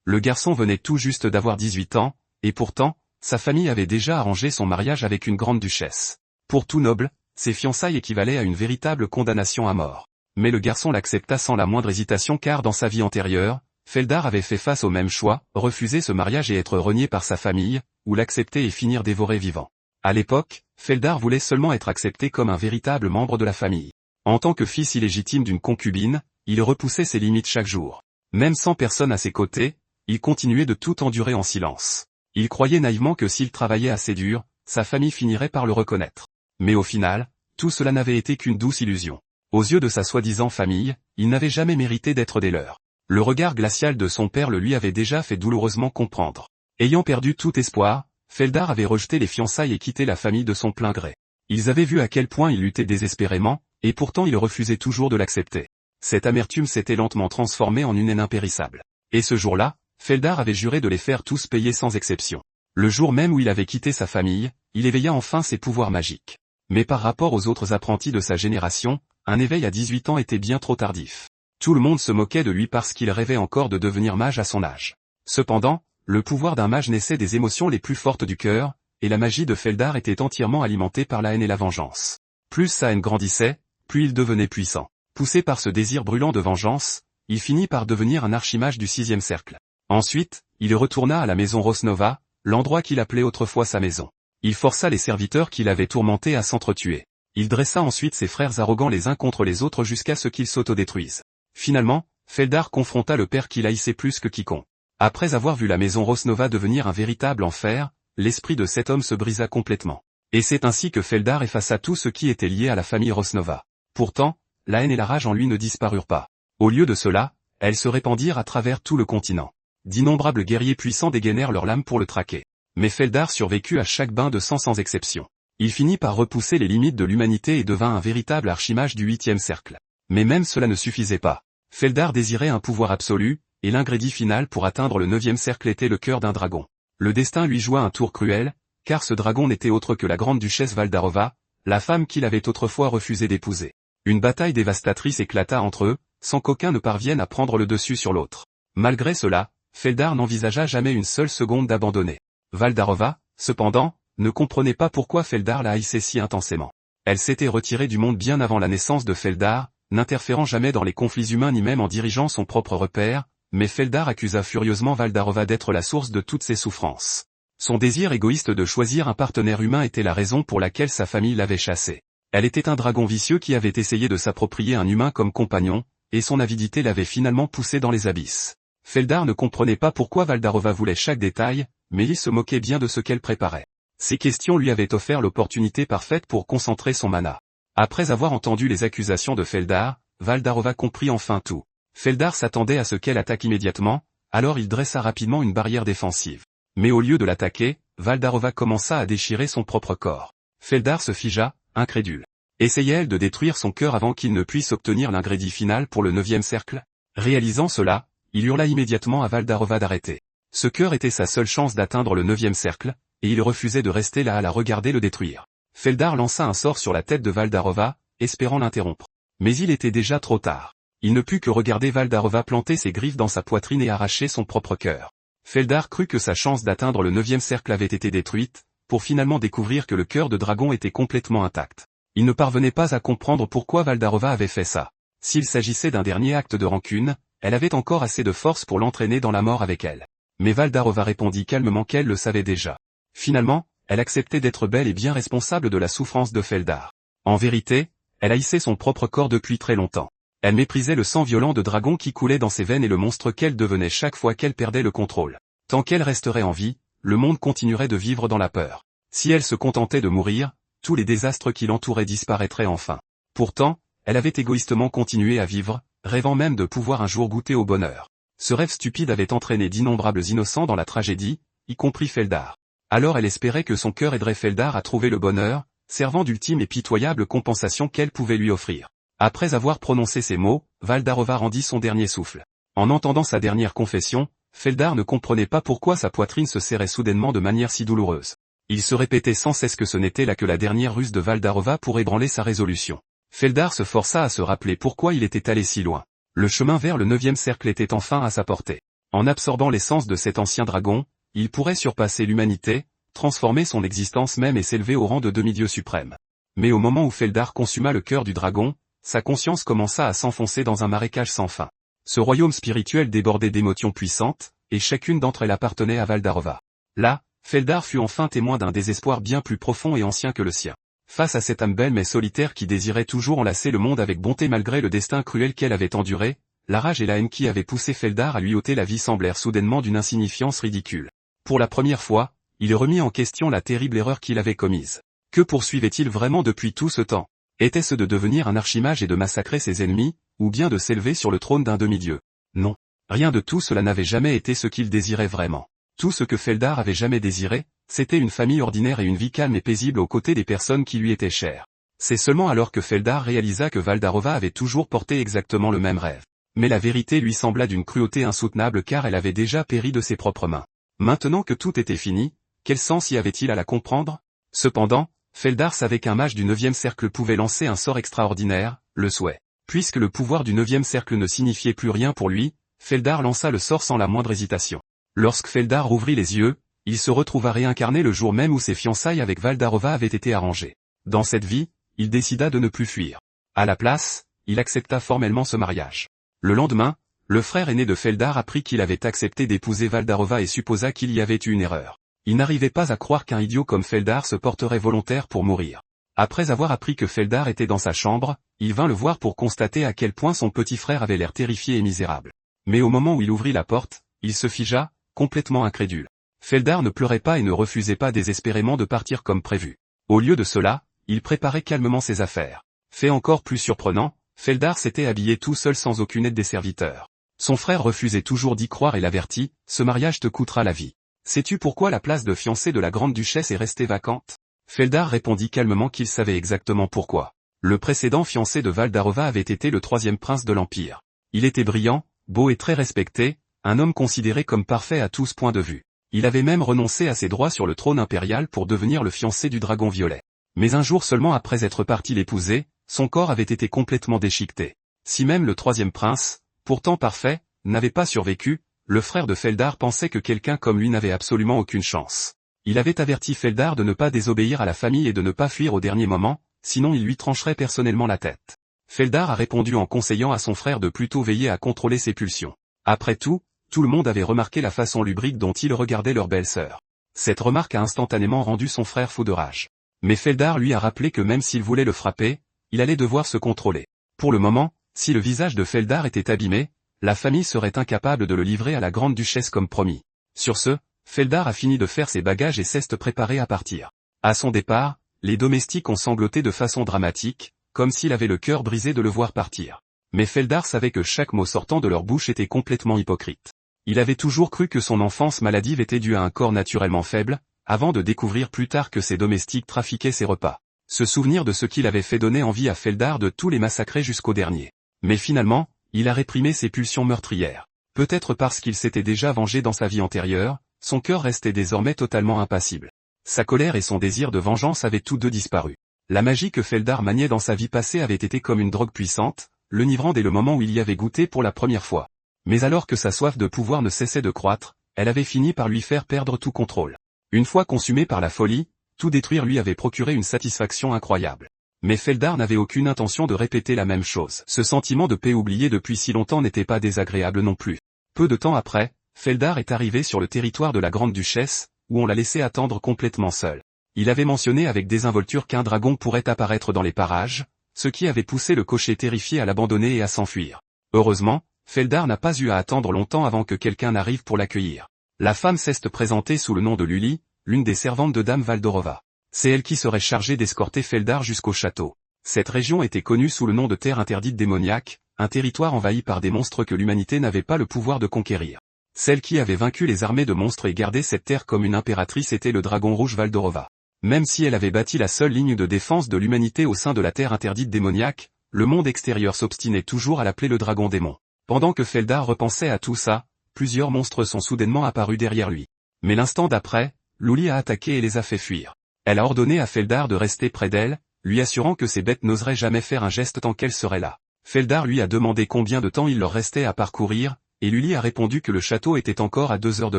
Le garçon venait tout juste d'avoir 18 ans, et pourtant, sa famille avait déjà arrangé son mariage avec une grande duchesse. Pour tout noble, ces fiançailles équivalaient à une véritable condamnation à mort. Mais le garçon l'accepta sans la moindre hésitation car dans sa vie antérieure, Feldar avait fait face au même choix, refuser ce mariage et être renié par sa famille, ou l'accepter et finir dévoré vivant. À l'époque, Feldar voulait seulement être accepté comme un véritable membre de la famille. En tant que fils illégitime d'une concubine, il repoussait ses limites chaque jour. Même sans personne à ses côtés, il continuait de tout endurer en silence. Il croyait naïvement que s'il travaillait assez dur, sa famille finirait par le reconnaître. Mais au final, tout cela n'avait été qu'une douce illusion. Aux yeux de sa soi-disant famille, il n'avait jamais mérité d'être des leurs. Le regard glacial de son père le lui avait déjà fait douloureusement comprendre. Ayant perdu tout espoir, Feldar avait rejeté les fiançailles et quitté la famille de son plein gré. Ils avaient vu à quel point il luttait désespérément, et pourtant il refusait toujours de l'accepter. Cette amertume s'était lentement transformée en une haine impérissable. Et ce jour-là, Feldar avait juré de les faire tous payer sans exception. Le jour même où il avait quitté sa famille, il éveilla enfin ses pouvoirs magiques. Mais par rapport aux autres apprentis de sa génération, un éveil à 18 ans était bien trop tardif. Tout le monde se moquait de lui parce qu'il rêvait encore de devenir mage à son âge. Cependant, le pouvoir d'un mage naissait des émotions les plus fortes du cœur, et la magie de Feldar était entièrement alimentée par la haine et la vengeance. Plus sa haine grandissait, plus il devenait puissant. Poussé par ce désir brûlant de vengeance, il finit par devenir un archimage du 6e cercle. Ensuite, il retourna à la maison Rosnova, l'endroit qu'il appelait autrefois sa maison. Il força les serviteurs qui l'avaient tourmenté à s'entretuer. Il dressa ensuite ses frères arrogants les uns contre les autres jusqu'à ce qu'ils s'autodétruisent. Finalement, Feldar confronta le père qu'il haïssait plus que quiconque. Après avoir vu la maison Rosnova devenir un véritable enfer, l'esprit de cet homme se brisa complètement. Et c'est ainsi que Feldar effaça tout ce qui était lié à la famille Rosnova. Pourtant, la haine et la rage en lui ne disparurent pas. Au lieu de cela, elles se répandirent à travers tout le continent. D'innombrables guerriers puissants dégainèrent leurs lames pour le traquer. Mais Feldar survécut à chaque bain de sang sans exception. Il finit par repousser les limites de l'humanité et devint un véritable archimage du 8e cercle. Mais même cela ne suffisait pas. Feldar désirait un pouvoir absolu, et l'ingrédient final pour atteindre le 9e cercle était le cœur d'un dragon. Le destin lui joua un tour cruel, car ce dragon n'était autre que la grande duchesse Valdarova, la femme qu'il avait autrefois refusé d'épouser. Une bataille dévastatrice éclata entre eux, sans qu'aucun ne parvienne à prendre le dessus sur l'autre. Malgré cela, Feldar n'envisagea jamais une seule seconde d'abandonner. Valdarova, cependant, ne comprenait pas pourquoi Feldar la haïssait si intensément. Elle s'était retirée du monde bien avant la naissance de Feldar, n'interférant jamais dans les conflits humains ni même en dirigeant son propre repère, mais Feldar accusa furieusement Valdarova d'être la source de toutes ses souffrances. Son désir égoïste de choisir un partenaire humain était la raison pour laquelle sa famille l'avait chassée. Elle était un dragon vicieux qui avait essayé de s'approprier un humain comme compagnon, et son avidité l'avait finalement poussé dans les abysses. Feldar ne comprenait pas pourquoi Valdarova voulait chaque détail, mais il se moquait bien de ce qu'elle préparait. Ces questions lui avaient offert l'opportunité parfaite pour concentrer son mana. Après avoir entendu les accusations de Feldar, Valdarova comprit enfin tout. Feldar s'attendait à ce qu'elle attaque immédiatement, alors il dressa rapidement une barrière défensive. Mais au lieu de l'attaquer, Valdarova commença à déchirer son propre corps. Feldar se figea, incrédule. Essayait-elle de détruire son cœur avant qu'il ne puisse obtenir l'ingrédient final pour le 9e cercle? Réalisant cela, il hurla immédiatement à Valdarova d'arrêter. Ce cœur était sa seule chance d'atteindre le 9e cercle, et il refusait de rester là à la regarder le détruire. Feldar lança un sort sur la tête de Valdarova, espérant l'interrompre. Mais il était déjà trop tard. Il ne put que regarder Valdarova planter ses griffes dans sa poitrine et arracher son propre cœur. Feldar crut que sa chance d'atteindre le 9e cercle avait été détruite, pour finalement découvrir que le cœur de dragon était complètement intact. Il ne parvenait pas à comprendre pourquoi Valdarova avait fait ça. S'il s'agissait d'un dernier acte de rancune, elle avait encore assez de force pour l'entraîner dans la mort avec elle. Mais Valdarova répondit calmement qu'elle le savait déjà. Finalement, elle acceptait d'être bel et bien responsable de la souffrance de Feldar. En vérité, elle haïssait son propre corps depuis très longtemps. Elle méprisait le sang violent de dragon qui coulait dans ses veines et le monstre qu'elle devenait chaque fois qu'elle perdait le contrôle. Tant qu'elle resterait en vie, le monde continuerait de vivre dans la peur. Si elle se contentait de mourir, tous les désastres qui l'entouraient disparaîtraient enfin. Pourtant, elle avait égoïstement continué à vivre, rêvant même de pouvoir un jour goûter au bonheur. Ce rêve stupide avait entraîné d'innombrables innocents dans la tragédie, y compris Feldar. Alors elle espérait que son cœur aiderait Feldar à trouver le bonheur, servant d'ultime et pitoyable compensation qu'elle pouvait lui offrir. Après avoir prononcé ces mots, Valdarova rendit son dernier souffle. En entendant sa dernière confession, Feldar ne comprenait pas pourquoi sa poitrine se serrait soudainement de manière si douloureuse. Il se répétait sans cesse que ce n'était là que la dernière ruse de Valdarova pour ébranler sa résolution. Feldar se força à se rappeler pourquoi il était allé si loin. Le chemin vers le 9e cercle était enfin à sa portée. En absorbant l'essence de cet ancien dragon, il pourrait surpasser l'humanité, transformer son existence même et s'élever au rang de demi-dieu suprême. Mais au moment où Feldar consuma le cœur du dragon, sa conscience commença à s'enfoncer dans un marécage sans fin. Ce royaume spirituel débordait d'émotions puissantes, et chacune d'entre elles appartenait à Valdarova. Là, Feldar fut enfin témoin d'un désespoir bien plus profond et ancien que le sien. Face à cette âme belle mais solitaire qui désirait toujours enlacer le monde avec bonté malgré le destin cruel qu'elle avait enduré, la rage et la haine qui avaient poussé Feldar à lui ôter la vie semblèrent soudainement d'une insignifiance ridicule. Pour la première fois, il remit en question la terrible erreur qu'il avait commise. Que poursuivait-il vraiment depuis tout ce temps? Était-ce de devenir un archimage et de massacrer ses ennemis, ou bien de s'élever sur le trône d'un demi-dieu? Non. Rien de tout cela n'avait jamais été ce qu'il désirait vraiment. Tout ce que Feldar avait jamais désiré, c'était une famille ordinaire et une vie calme et paisible aux côtés des personnes qui lui étaient chères. C'est seulement alors que Feldar réalisa que Valdarova avait toujours porté exactement le même rêve. Mais la vérité lui sembla d'une cruauté insoutenable car elle avait déjà péri de ses propres mains. Maintenant que tout était fini, quel sens y avait-il à la comprendre? Cependant, Feldar savait qu'un mage du 9e cercle pouvait lancer un sort extraordinaire, le souhait. Puisque le pouvoir du 9e cercle ne signifiait plus rien pour lui, Feldar lança le sort sans la moindre hésitation. Lorsque Feldar rouvrit les yeux, il se retrouva réincarné le jour même où ses fiançailles avec Valdarova avaient été arrangées. Dans cette vie, il décida de ne plus fuir. À la place, il accepta formellement ce mariage. Le lendemain, le frère aîné de Feldar apprit qu'il avait accepté d'épouser Valdarova et supposa qu'il y avait eu une erreur. Il n'arrivait pas à croire qu'un idiot comme Feldar se porterait volontaire pour mourir. Après avoir appris que Feldar était dans sa chambre, il vint le voir pour constater à quel point son petit frère avait l'air terrifié et misérable. Mais au moment où il ouvrit la porte, il se figea, complètement incrédule. Feldar ne pleurait pas et ne refusait pas désespérément de partir comme prévu. Au lieu de cela, il préparait calmement ses affaires. Fait encore plus surprenant, Feldar s'était habillé tout seul sans aucune aide des serviteurs. Son frère refusait toujours d'y croire et l'avertit, « Ce mariage te coûtera la vie. Sais-tu pourquoi la place de fiancé de la grande duchesse est restée vacante ?» Feldar répondit calmement qu'il savait exactement pourquoi. Le précédent fiancé de Valdarova avait été le 3e prince de l'Empire. Il était brillant, beau et très respecté, un homme considéré comme parfait à tous points de vue. Il avait même renoncé à ses droits sur le trône impérial pour devenir le fiancé du dragon violet. Mais un jour seulement après être parti l'épouser, son corps avait été complètement déchiqueté. Si même le 3e prince, pourtant parfait, n'avait pas survécu, le frère de Feldar pensait que quelqu'un comme lui n'avait absolument aucune chance. Il avait averti Feldar de ne pas désobéir à la famille et de ne pas fuir au dernier moment, sinon il lui trancherait personnellement la tête. Feldar a répondu en conseillant à son frère de plutôt veiller à contrôler ses pulsions. Après tout le monde avait remarqué la façon lubrique dont il regardait leur belle-sœur. Cette remarque a instantanément rendu son frère fou de rage. Mais Feldar lui a rappelé que même s'il voulait le frapper, il allait devoir se contrôler. Pour le moment, si le visage de Feldar était abîmé, la famille serait incapable de le livrer à la grande duchesse comme promis. Sur ce, Feldar a fini de faire ses bagages et s'est préparé à partir. À son départ, les domestiques ont sangloté de façon dramatique, comme s'il avait le cœur brisé de le voir partir. Mais Feldar savait que chaque mot sortant de leur bouche était complètement hypocrite. Il avait toujours cru que son enfance maladive était due à un corps naturellement faible, avant de découvrir plus tard que ses domestiques trafiquaient ses repas. Se souvenir de ce qu'il avait fait donner envie à Feldar de tous les massacrer jusqu'au dernier. Mais finalement, il a réprimé ses pulsions meurtrières. Peut-être parce qu'il s'était déjà vengé dans sa vie antérieure, son cœur restait désormais totalement impassible. Sa colère et son désir de vengeance avaient tous deux disparu. La magie que Feldar maniait dans sa vie passée avait été comme une drogue puissante, l'enivrant dès le moment où il y avait goûté pour la première fois. Mais alors que sa soif de pouvoir ne cessait de croître, elle avait fini par lui faire perdre tout contrôle. Une fois consumé par la folie, tout détruire lui avait procuré une satisfaction incroyable. Mais Feldar n'avait aucune intention de répéter la même chose. Ce sentiment de paix oublié depuis si longtemps n'était pas désagréable non plus. Peu de temps après, Feldar est arrivé sur le territoire de la grande duchesse, où on l'a laissé attendre complètement seul. Il avait mentionné avec désinvolture qu'un dragon pourrait apparaître dans les parages, ce qui avait poussé le cocher terrifié à l'abandonner et à s'enfuir. Heureusement, Feldar n'a pas eu à attendre longtemps avant que quelqu'un n'arrive pour l'accueillir. La femme s'est présentée sous le nom de Luli, l'une des servantes de Dame Valdorova. C'est elle qui serait chargée d'escorter Feldar jusqu'au château. Cette région était connue sous le nom de terre interdite démoniaque, un territoire envahi par des monstres que l'humanité n'avait pas le pouvoir de conquérir. Celle qui avait vaincu les armées de monstres et gardé cette terre comme une impératrice était le dragon rouge Valdorova. Même si elle avait bâti la seule ligne de défense de l'humanité au sein de la terre interdite démoniaque, le monde extérieur s'obstinait toujours à l'appeler le dragon démon. Pendant que Feldar repensait à tout ça, plusieurs monstres sont soudainement apparus derrière lui. Mais l'instant d'après, Luli a attaqué et les a fait fuir. Elle a ordonné à Feldar de rester près d'elle, lui assurant que ces bêtes n'oseraient jamais faire un geste tant qu'elle serait là. Feldar lui a demandé combien de temps il leur restait à parcourir, et Lully a répondu que le château était encore à 2 heures de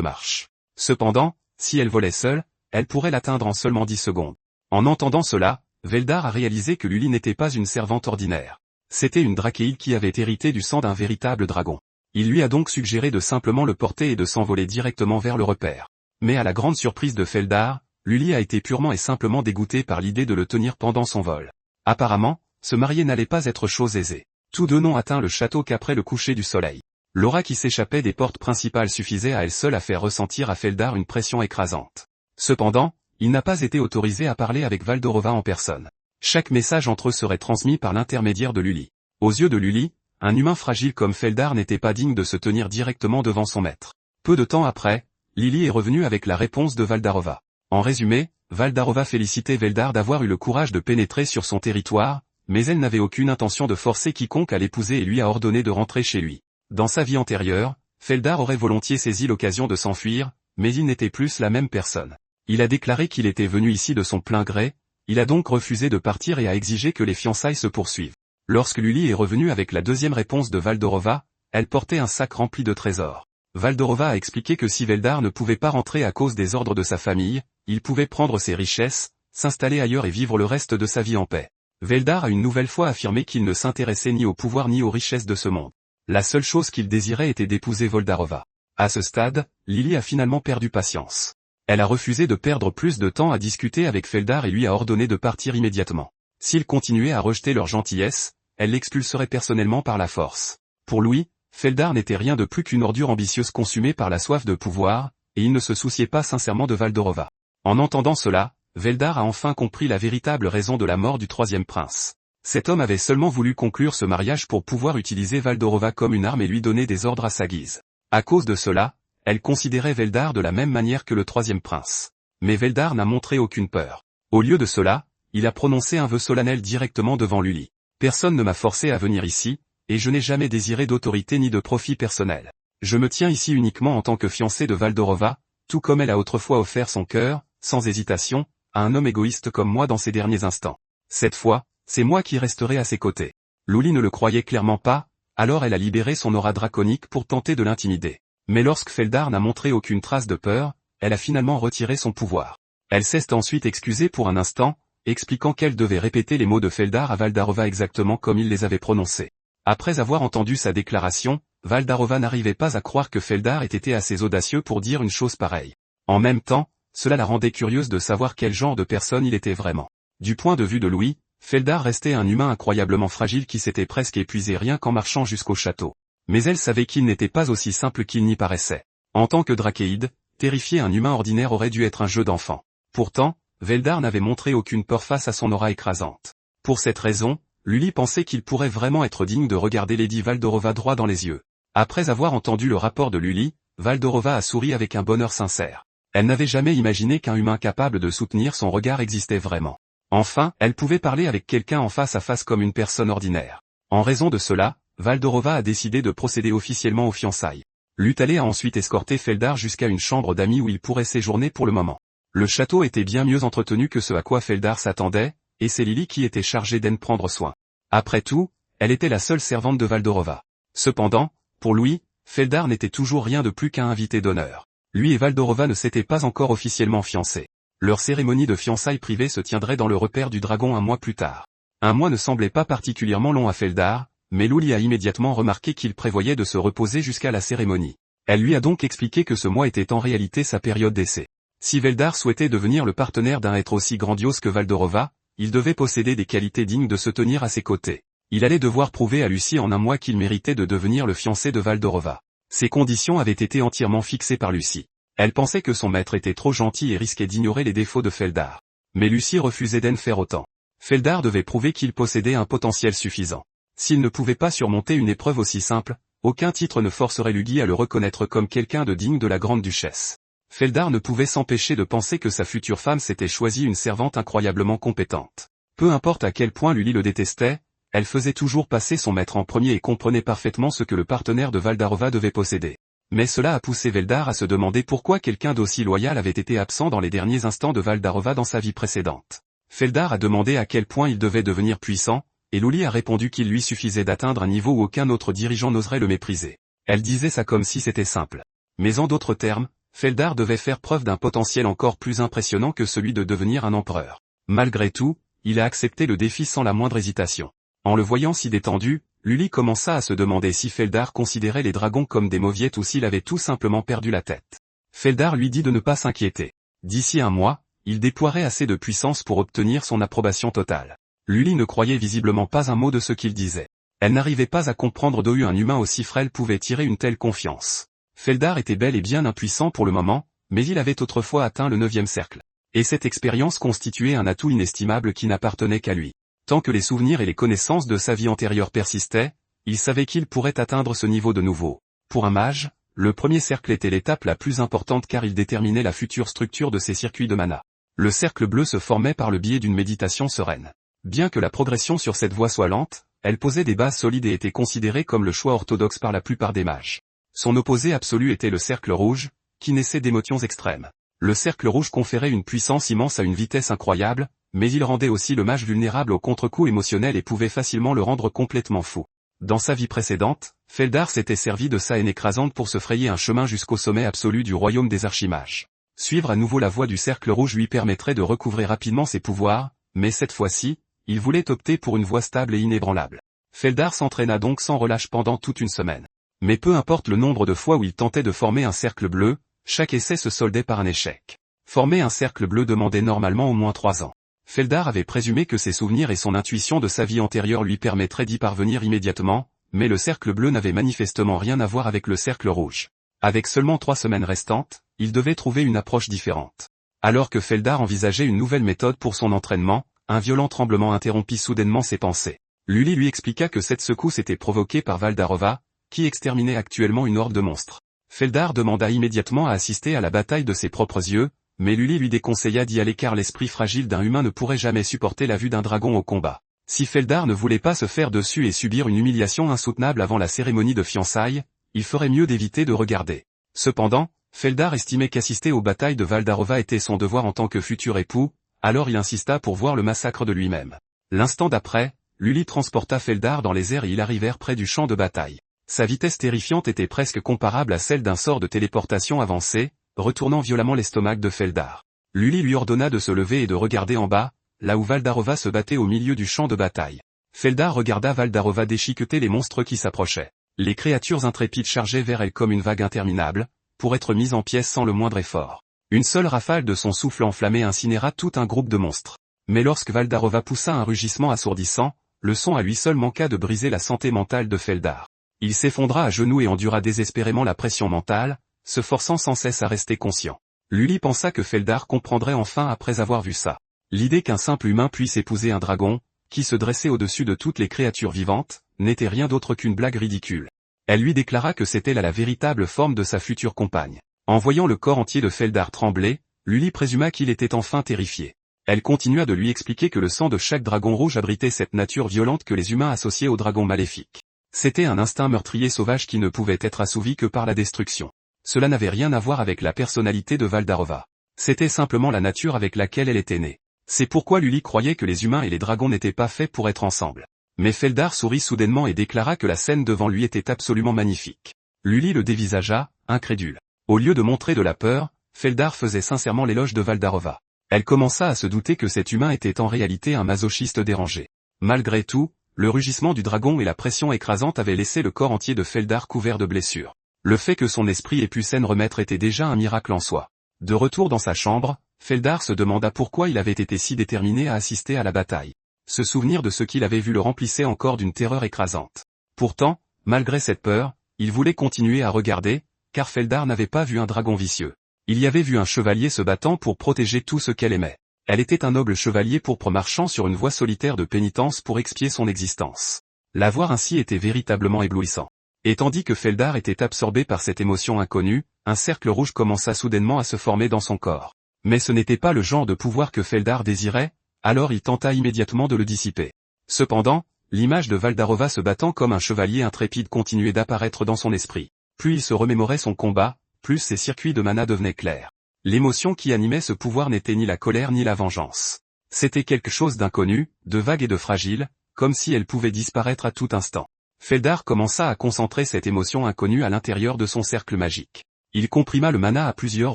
marche. Cependant, si elle volait seule, elle pourrait l'atteindre en seulement 10 secondes. En entendant cela, Veldar a réalisé que Lully n'était pas une servante ordinaire. C'était une Drakhéide qui avait hérité du sang d'un véritable dragon. Il lui a donc suggéré de simplement le porter et de s'envoler directement vers le repère. Mais à la grande surprise de Feldar, Lully a été purement et simplement dégoûté par l'idée de le tenir pendant son vol. Apparemment, se marier n'allait pas être chose aisée. Tous deux n'ont atteint le château qu'après le coucher du soleil. L'aura qui s'échappait des portes principales suffisait à elle seule à faire ressentir à Feldar une pression écrasante. Cependant, il n'a pas été autorisé à parler avec Valdorova en personne. Chaque message entre eux serait transmis par l'intermédiaire de Lully. Aux yeux de Lully, un humain fragile comme Feldar n'était pas digne de se tenir directement devant son maître. Peu de temps après, Lily est revenue avec la réponse de Valdarova. En résumé, Valdarova félicitait Veldar d'avoir eu le courage de pénétrer sur son territoire, mais elle n'avait aucune intention de forcer quiconque à l'épouser et lui a ordonné de rentrer chez lui. Dans sa vie antérieure, Feldar aurait volontiers saisi l'occasion de s'enfuir, mais il n'était plus la même personne. Il a déclaré qu'il était venu ici de son plein gré, il a donc refusé de partir et a exigé que les fiançailles se poursuivent. Lorsque Lully est revenue avec la deuxième réponse de Valdorova, elle portait un sac rempli de trésors. Valdorova a expliqué que si Veldar ne pouvait pas rentrer à cause des ordres de sa famille, il pouvait prendre ses richesses, s'installer ailleurs et vivre le reste de sa vie en paix. Veldar a une nouvelle fois affirmé qu'il ne s'intéressait ni au pouvoir ni aux richesses de ce monde. La seule chose qu'il désirait était d'épouser Voldarova. À ce stade, Lily a finalement perdu patience. Elle a refusé de perdre plus de temps à discuter avec Feldar et lui a ordonné de partir immédiatement. S'il continuait à rejeter leur gentillesse, elle l'expulserait personnellement par la force. Pour lui, Feldar n'était rien de plus qu'une ordure ambitieuse consumée par la soif de pouvoir, et il ne se souciait pas sincèrement de Valdorova. En entendant cela, Veldar a enfin compris la véritable raison de la mort du troisième prince. Cet homme avait seulement voulu conclure ce mariage pour pouvoir utiliser Valdorova comme une arme et lui donner des ordres à sa guise. À cause de cela, elle considérait Veldar de la même manière que le troisième prince. Mais Veldar n'a montré aucune peur. Au lieu de cela, il a prononcé un vœu solennel directement devant Lully. Personne ne m'a forcé à venir ici, et je n'ai jamais désiré d'autorité ni de profit personnel. Je me tiens ici uniquement en tant que fiancé de Valdorova, tout comme elle a autrefois offert son cœur, sans hésitation, à un homme égoïste comme moi dans ces derniers instants. Cette fois, c'est moi qui resterai à ses côtés. Lully ne le croyait clairement pas, alors elle a libéré son aura draconique pour tenter de l'intimider. Mais lorsque Feldar n'a montré aucune trace de peur, elle a finalement retiré son pouvoir. Elle s'est ensuite excusée pour un instant, expliquant qu'elle devait répéter les mots de Feldar à Valdorova exactement comme il les avait prononcés. Après avoir entendu sa déclaration, Valdorova n'arrivait pas à croire que Feldar ait été assez audacieux pour dire une chose pareille. En même temps, cela la rendait curieuse de savoir quel genre de personne il était vraiment. Du point de vue de Louis, Feldar restait un humain incroyablement fragile qui s'était presque épuisé rien qu'en marchant jusqu'au château. Mais elle savait qu'il n'était pas aussi simple qu'il n'y paraissait. En tant que Drakhéide, terrifier un humain ordinaire aurait dû être un jeu d'enfant. Pourtant, Veldar n'avait montré aucune peur face à son aura écrasante. Pour cette raison, Lully pensait qu'il pourrait vraiment être digne de regarder Lady Valdorova droit dans les yeux. Après avoir entendu le rapport de Lully, Valdorova a souri avec un bonheur sincère. Elle n'avait jamais imaginé qu'un humain capable de soutenir son regard existait vraiment. Enfin, elle pouvait parler avec quelqu'un en face à face comme une personne ordinaire. En raison de cela, Valdorova a décidé de procéder officiellement aux fiançailles. Lutalé a ensuite escorté Feldar jusqu'à une chambre d'amis où il pourrait séjourner pour le moment. Le château était bien mieux entretenu que ce à quoi Feldar s'attendait, et c'est Lily qui était chargée d'en prendre soin. Après tout, elle était la seule servante de Valdorova. Cependant, pour Louis, Feldar n'était toujours rien de plus qu'un invité d'honneur. Lui et Valdorova ne s'étaient pas encore officiellement fiancés. Leur cérémonie de fiançailles privée se tiendrait dans le repère du dragon un mois plus tard. Un mois ne semblait pas particulièrement long à Feldar, mais Lully a immédiatement remarqué qu'il prévoyait de se reposer jusqu'à la cérémonie. Elle lui a donc expliqué que ce mois était en réalité sa période d'essai. Si Veldar souhaitait devenir le partenaire d'un être aussi grandiose que Valdorova, il devait posséder des qualités dignes de se tenir à ses côtés. Il allait devoir prouver à Lucie en un mois qu'il méritait de devenir le fiancé de Valdorova. Ces conditions avaient été entièrement fixées par Lucie. Elle pensait que son maître était trop gentil et risquait d'ignorer les défauts de Feldar. Mais Lucie refusait d'en faire autant. Feldar devait prouver qu'il possédait un potentiel suffisant. S'il ne pouvait pas surmonter une épreuve aussi simple, aucun titre ne forcerait Lully à le reconnaître comme quelqu'un de digne de la grande duchesse. Feldar ne pouvait s'empêcher de penser que sa future femme s'était choisi une servante incroyablement compétente. Peu importe à quel point Lully le détestait, elle faisait toujours passer son maître en premier et comprenait parfaitement ce que le partenaire de Valdorova devait posséder. Mais cela a poussé Veldar à se demander pourquoi quelqu'un d'aussi loyal avait été absent dans les derniers instants de Valdorova dans sa vie précédente. Feldar a demandé à quel point il devait devenir puissant, et Lully a répondu qu'il lui suffisait d'atteindre un niveau où aucun autre dirigeant n'oserait le mépriser. Elle disait ça comme si c'était simple. Mais en d'autres termes, Feldar devait faire preuve d'un potentiel encore plus impressionnant que celui de devenir un empereur. Malgré tout, il a accepté le défi sans la moindre hésitation. En le voyant si détendu, Lully commença à se demander si Feldar considérait les dragons comme des mauviettes ou s'il avait tout simplement perdu la tête. Feldar lui dit de ne pas s'inquiéter. D'ici un mois, il déploierait assez de puissance pour obtenir son approbation totale. Lully ne croyait visiblement pas un mot de ce qu'il disait. Elle n'arrivait pas à comprendre d'où un humain aussi frêle pouvait tirer une telle confiance. Feldar était bel et bien impuissant pour le moment, mais il avait autrefois atteint le 9e cercle. Et cette expérience constituait un atout inestimable qui n'appartenait qu'à lui. Tant que les souvenirs et les connaissances de sa vie antérieure persistaient, il savait qu'il pourrait atteindre ce niveau de nouveau. Pour un mage, le premier cercle était l'étape la plus importante car il déterminait la future structure de ses circuits de mana. Le cercle bleu se formait par le biais d'une méditation sereine. Bien que la progression sur cette voie soit lente, elle posait des bases solides et était considérée comme le choix orthodoxe par la plupart des mages. Son opposé absolu était le cercle rouge, qui naissait d'émotions extrêmes. Le cercle rouge conférait une puissance immense à une vitesse incroyable, mais il rendait aussi le mage vulnérable aux contre-coups émotionnels et pouvait facilement le rendre complètement fou. Dans sa vie précédente, Feldar s'était servi de sa haine écrasante pour se frayer un chemin jusqu'au sommet absolu du royaume des archimages. Suivre à nouveau la voie du cercle rouge lui permettrait de recouvrer rapidement ses pouvoirs, mais cette fois-ci, il voulait opter pour une voie stable et inébranlable. Feldar s'entraîna donc sans relâche pendant toute une semaine. Mais peu importe le nombre de fois où il tentait de former un cercle bleu, chaque essai se soldait par un échec. Former un cercle bleu demandait normalement au moins 3 ans. Feldar avait présumé que ses souvenirs et son intuition de sa vie antérieure lui permettraient d'y parvenir immédiatement, mais le cercle bleu n'avait manifestement rien à voir avec le cercle rouge. Avec seulement 3 semaines restantes, il devait trouver une approche différente. Alors que Feldar envisageait une nouvelle méthode pour son entraînement, un violent tremblement interrompit soudainement ses pensées. Lully lui expliqua que cette secousse était provoquée par Valdarova, qui exterminait actuellement une horde de monstres. Feldar demanda immédiatement à assister à la bataille de ses propres yeux, mais Lully lui déconseilla d'y aller car l'esprit fragile d'un humain ne pourrait jamais supporter la vue d'un dragon au combat. Si Feldar ne voulait pas se faire dessus et subir une humiliation insoutenable avant la cérémonie de fiançailles, il ferait mieux d'éviter de regarder. Cependant, Feldar estimait qu'assister aux batailles de Valdarova était son devoir en tant que futur époux, alors il insista pour voir le massacre de lui-même. L'instant d'après, Lully transporta Feldar dans les airs et ils arrivèrent près du champ de bataille. Sa vitesse terrifiante était presque comparable à celle d'un sort de téléportation avancé, retournant violemment l'estomac de Feldar. Lully lui ordonna de se lever et de regarder en bas, là où Valdarova se battait au milieu du champ de bataille. Feldar regarda Valdarova déchiqueter les monstres qui s'approchaient. Les créatures intrépides chargeaient vers elle comme une vague interminable, pour être mises en pièces sans le moindre effort. Une seule rafale de son souffle enflammé incinéra tout un groupe de monstres. Mais lorsque Valdarova poussa un rugissement assourdissant, le son à lui seul manqua de briser la santé mentale de Feldar. Il s'effondra à genoux et endura désespérément la pression mentale, se forçant sans cesse à rester conscient. Lully pensa que Feldar comprendrait enfin après avoir vu ça. L'idée qu'un simple humain puisse épouser un dragon, qui se dressait au-dessus de toutes les créatures vivantes, n'était rien d'autre qu'une blague ridicule. Elle lui déclara que c'était là la véritable forme de sa future compagne. En voyant le corps entier de Feldar trembler, Lully présuma qu'il était enfin terrifié. Elle continua de lui expliquer que le sang de chaque dragon rouge abritait cette nature violente que les humains associaient aux dragons maléfiques. C'était un instinct meurtrier sauvage qui ne pouvait être assouvi que par la destruction. Cela n'avait rien à voir avec la personnalité de Valdarova. C'était simplement la nature avec laquelle elle était née. C'est pourquoi Lully croyait que les humains et les dragons n'étaient pas faits pour être ensemble. Mais Feldar sourit soudainement et déclara que la scène devant lui était absolument magnifique. Lully le dévisagea, incrédule. Au lieu de montrer de la peur, Feldar faisait sincèrement l'éloge de Valdarova. Elle commença à se douter que cet humain était en réalité un masochiste dérangé. Malgré tout, le rugissement du dragon et la pression écrasante avaient laissé le corps entier de Feldar couvert de blessures. Le fait que son esprit ait pu s'en remettre était déjà un miracle en soi. De retour dans sa chambre, Feldar se demanda pourquoi il avait été si déterminé à assister à la bataille. Ce souvenir de ce qu'il avait vu le remplissait encore d'une terreur écrasante. Pourtant, malgré cette peur, il voulait continuer à regarder, car Feldar n'avait pas vu un dragon vicieux. Il y avait vu un chevalier se battant pour protéger tout ce qu'elle aimait. Elle était un noble chevalier pourpre marchant sur une voie solitaire de pénitence pour expier son existence. La voir ainsi était véritablement éblouissant. Et tandis que Feldar était absorbé par cette émotion inconnue, un cercle rouge commença soudainement à se former dans son corps. Mais ce n'était pas le genre de pouvoir que Feldar désirait, alors il tenta immédiatement de le dissiper. Cependant, l'image de Valdarova se battant comme un chevalier intrépide continuait d'apparaître dans son esprit. Plus il se remémorait son combat, plus ses circuits de mana devenaient clairs. L'émotion qui animait ce pouvoir n'était ni la colère ni la vengeance. C'était quelque chose d'inconnu, de vague et de fragile, comme si elle pouvait disparaître à tout instant. Feldar commença à concentrer cette émotion inconnue à l'intérieur de son cercle magique. Il comprima le mana à plusieurs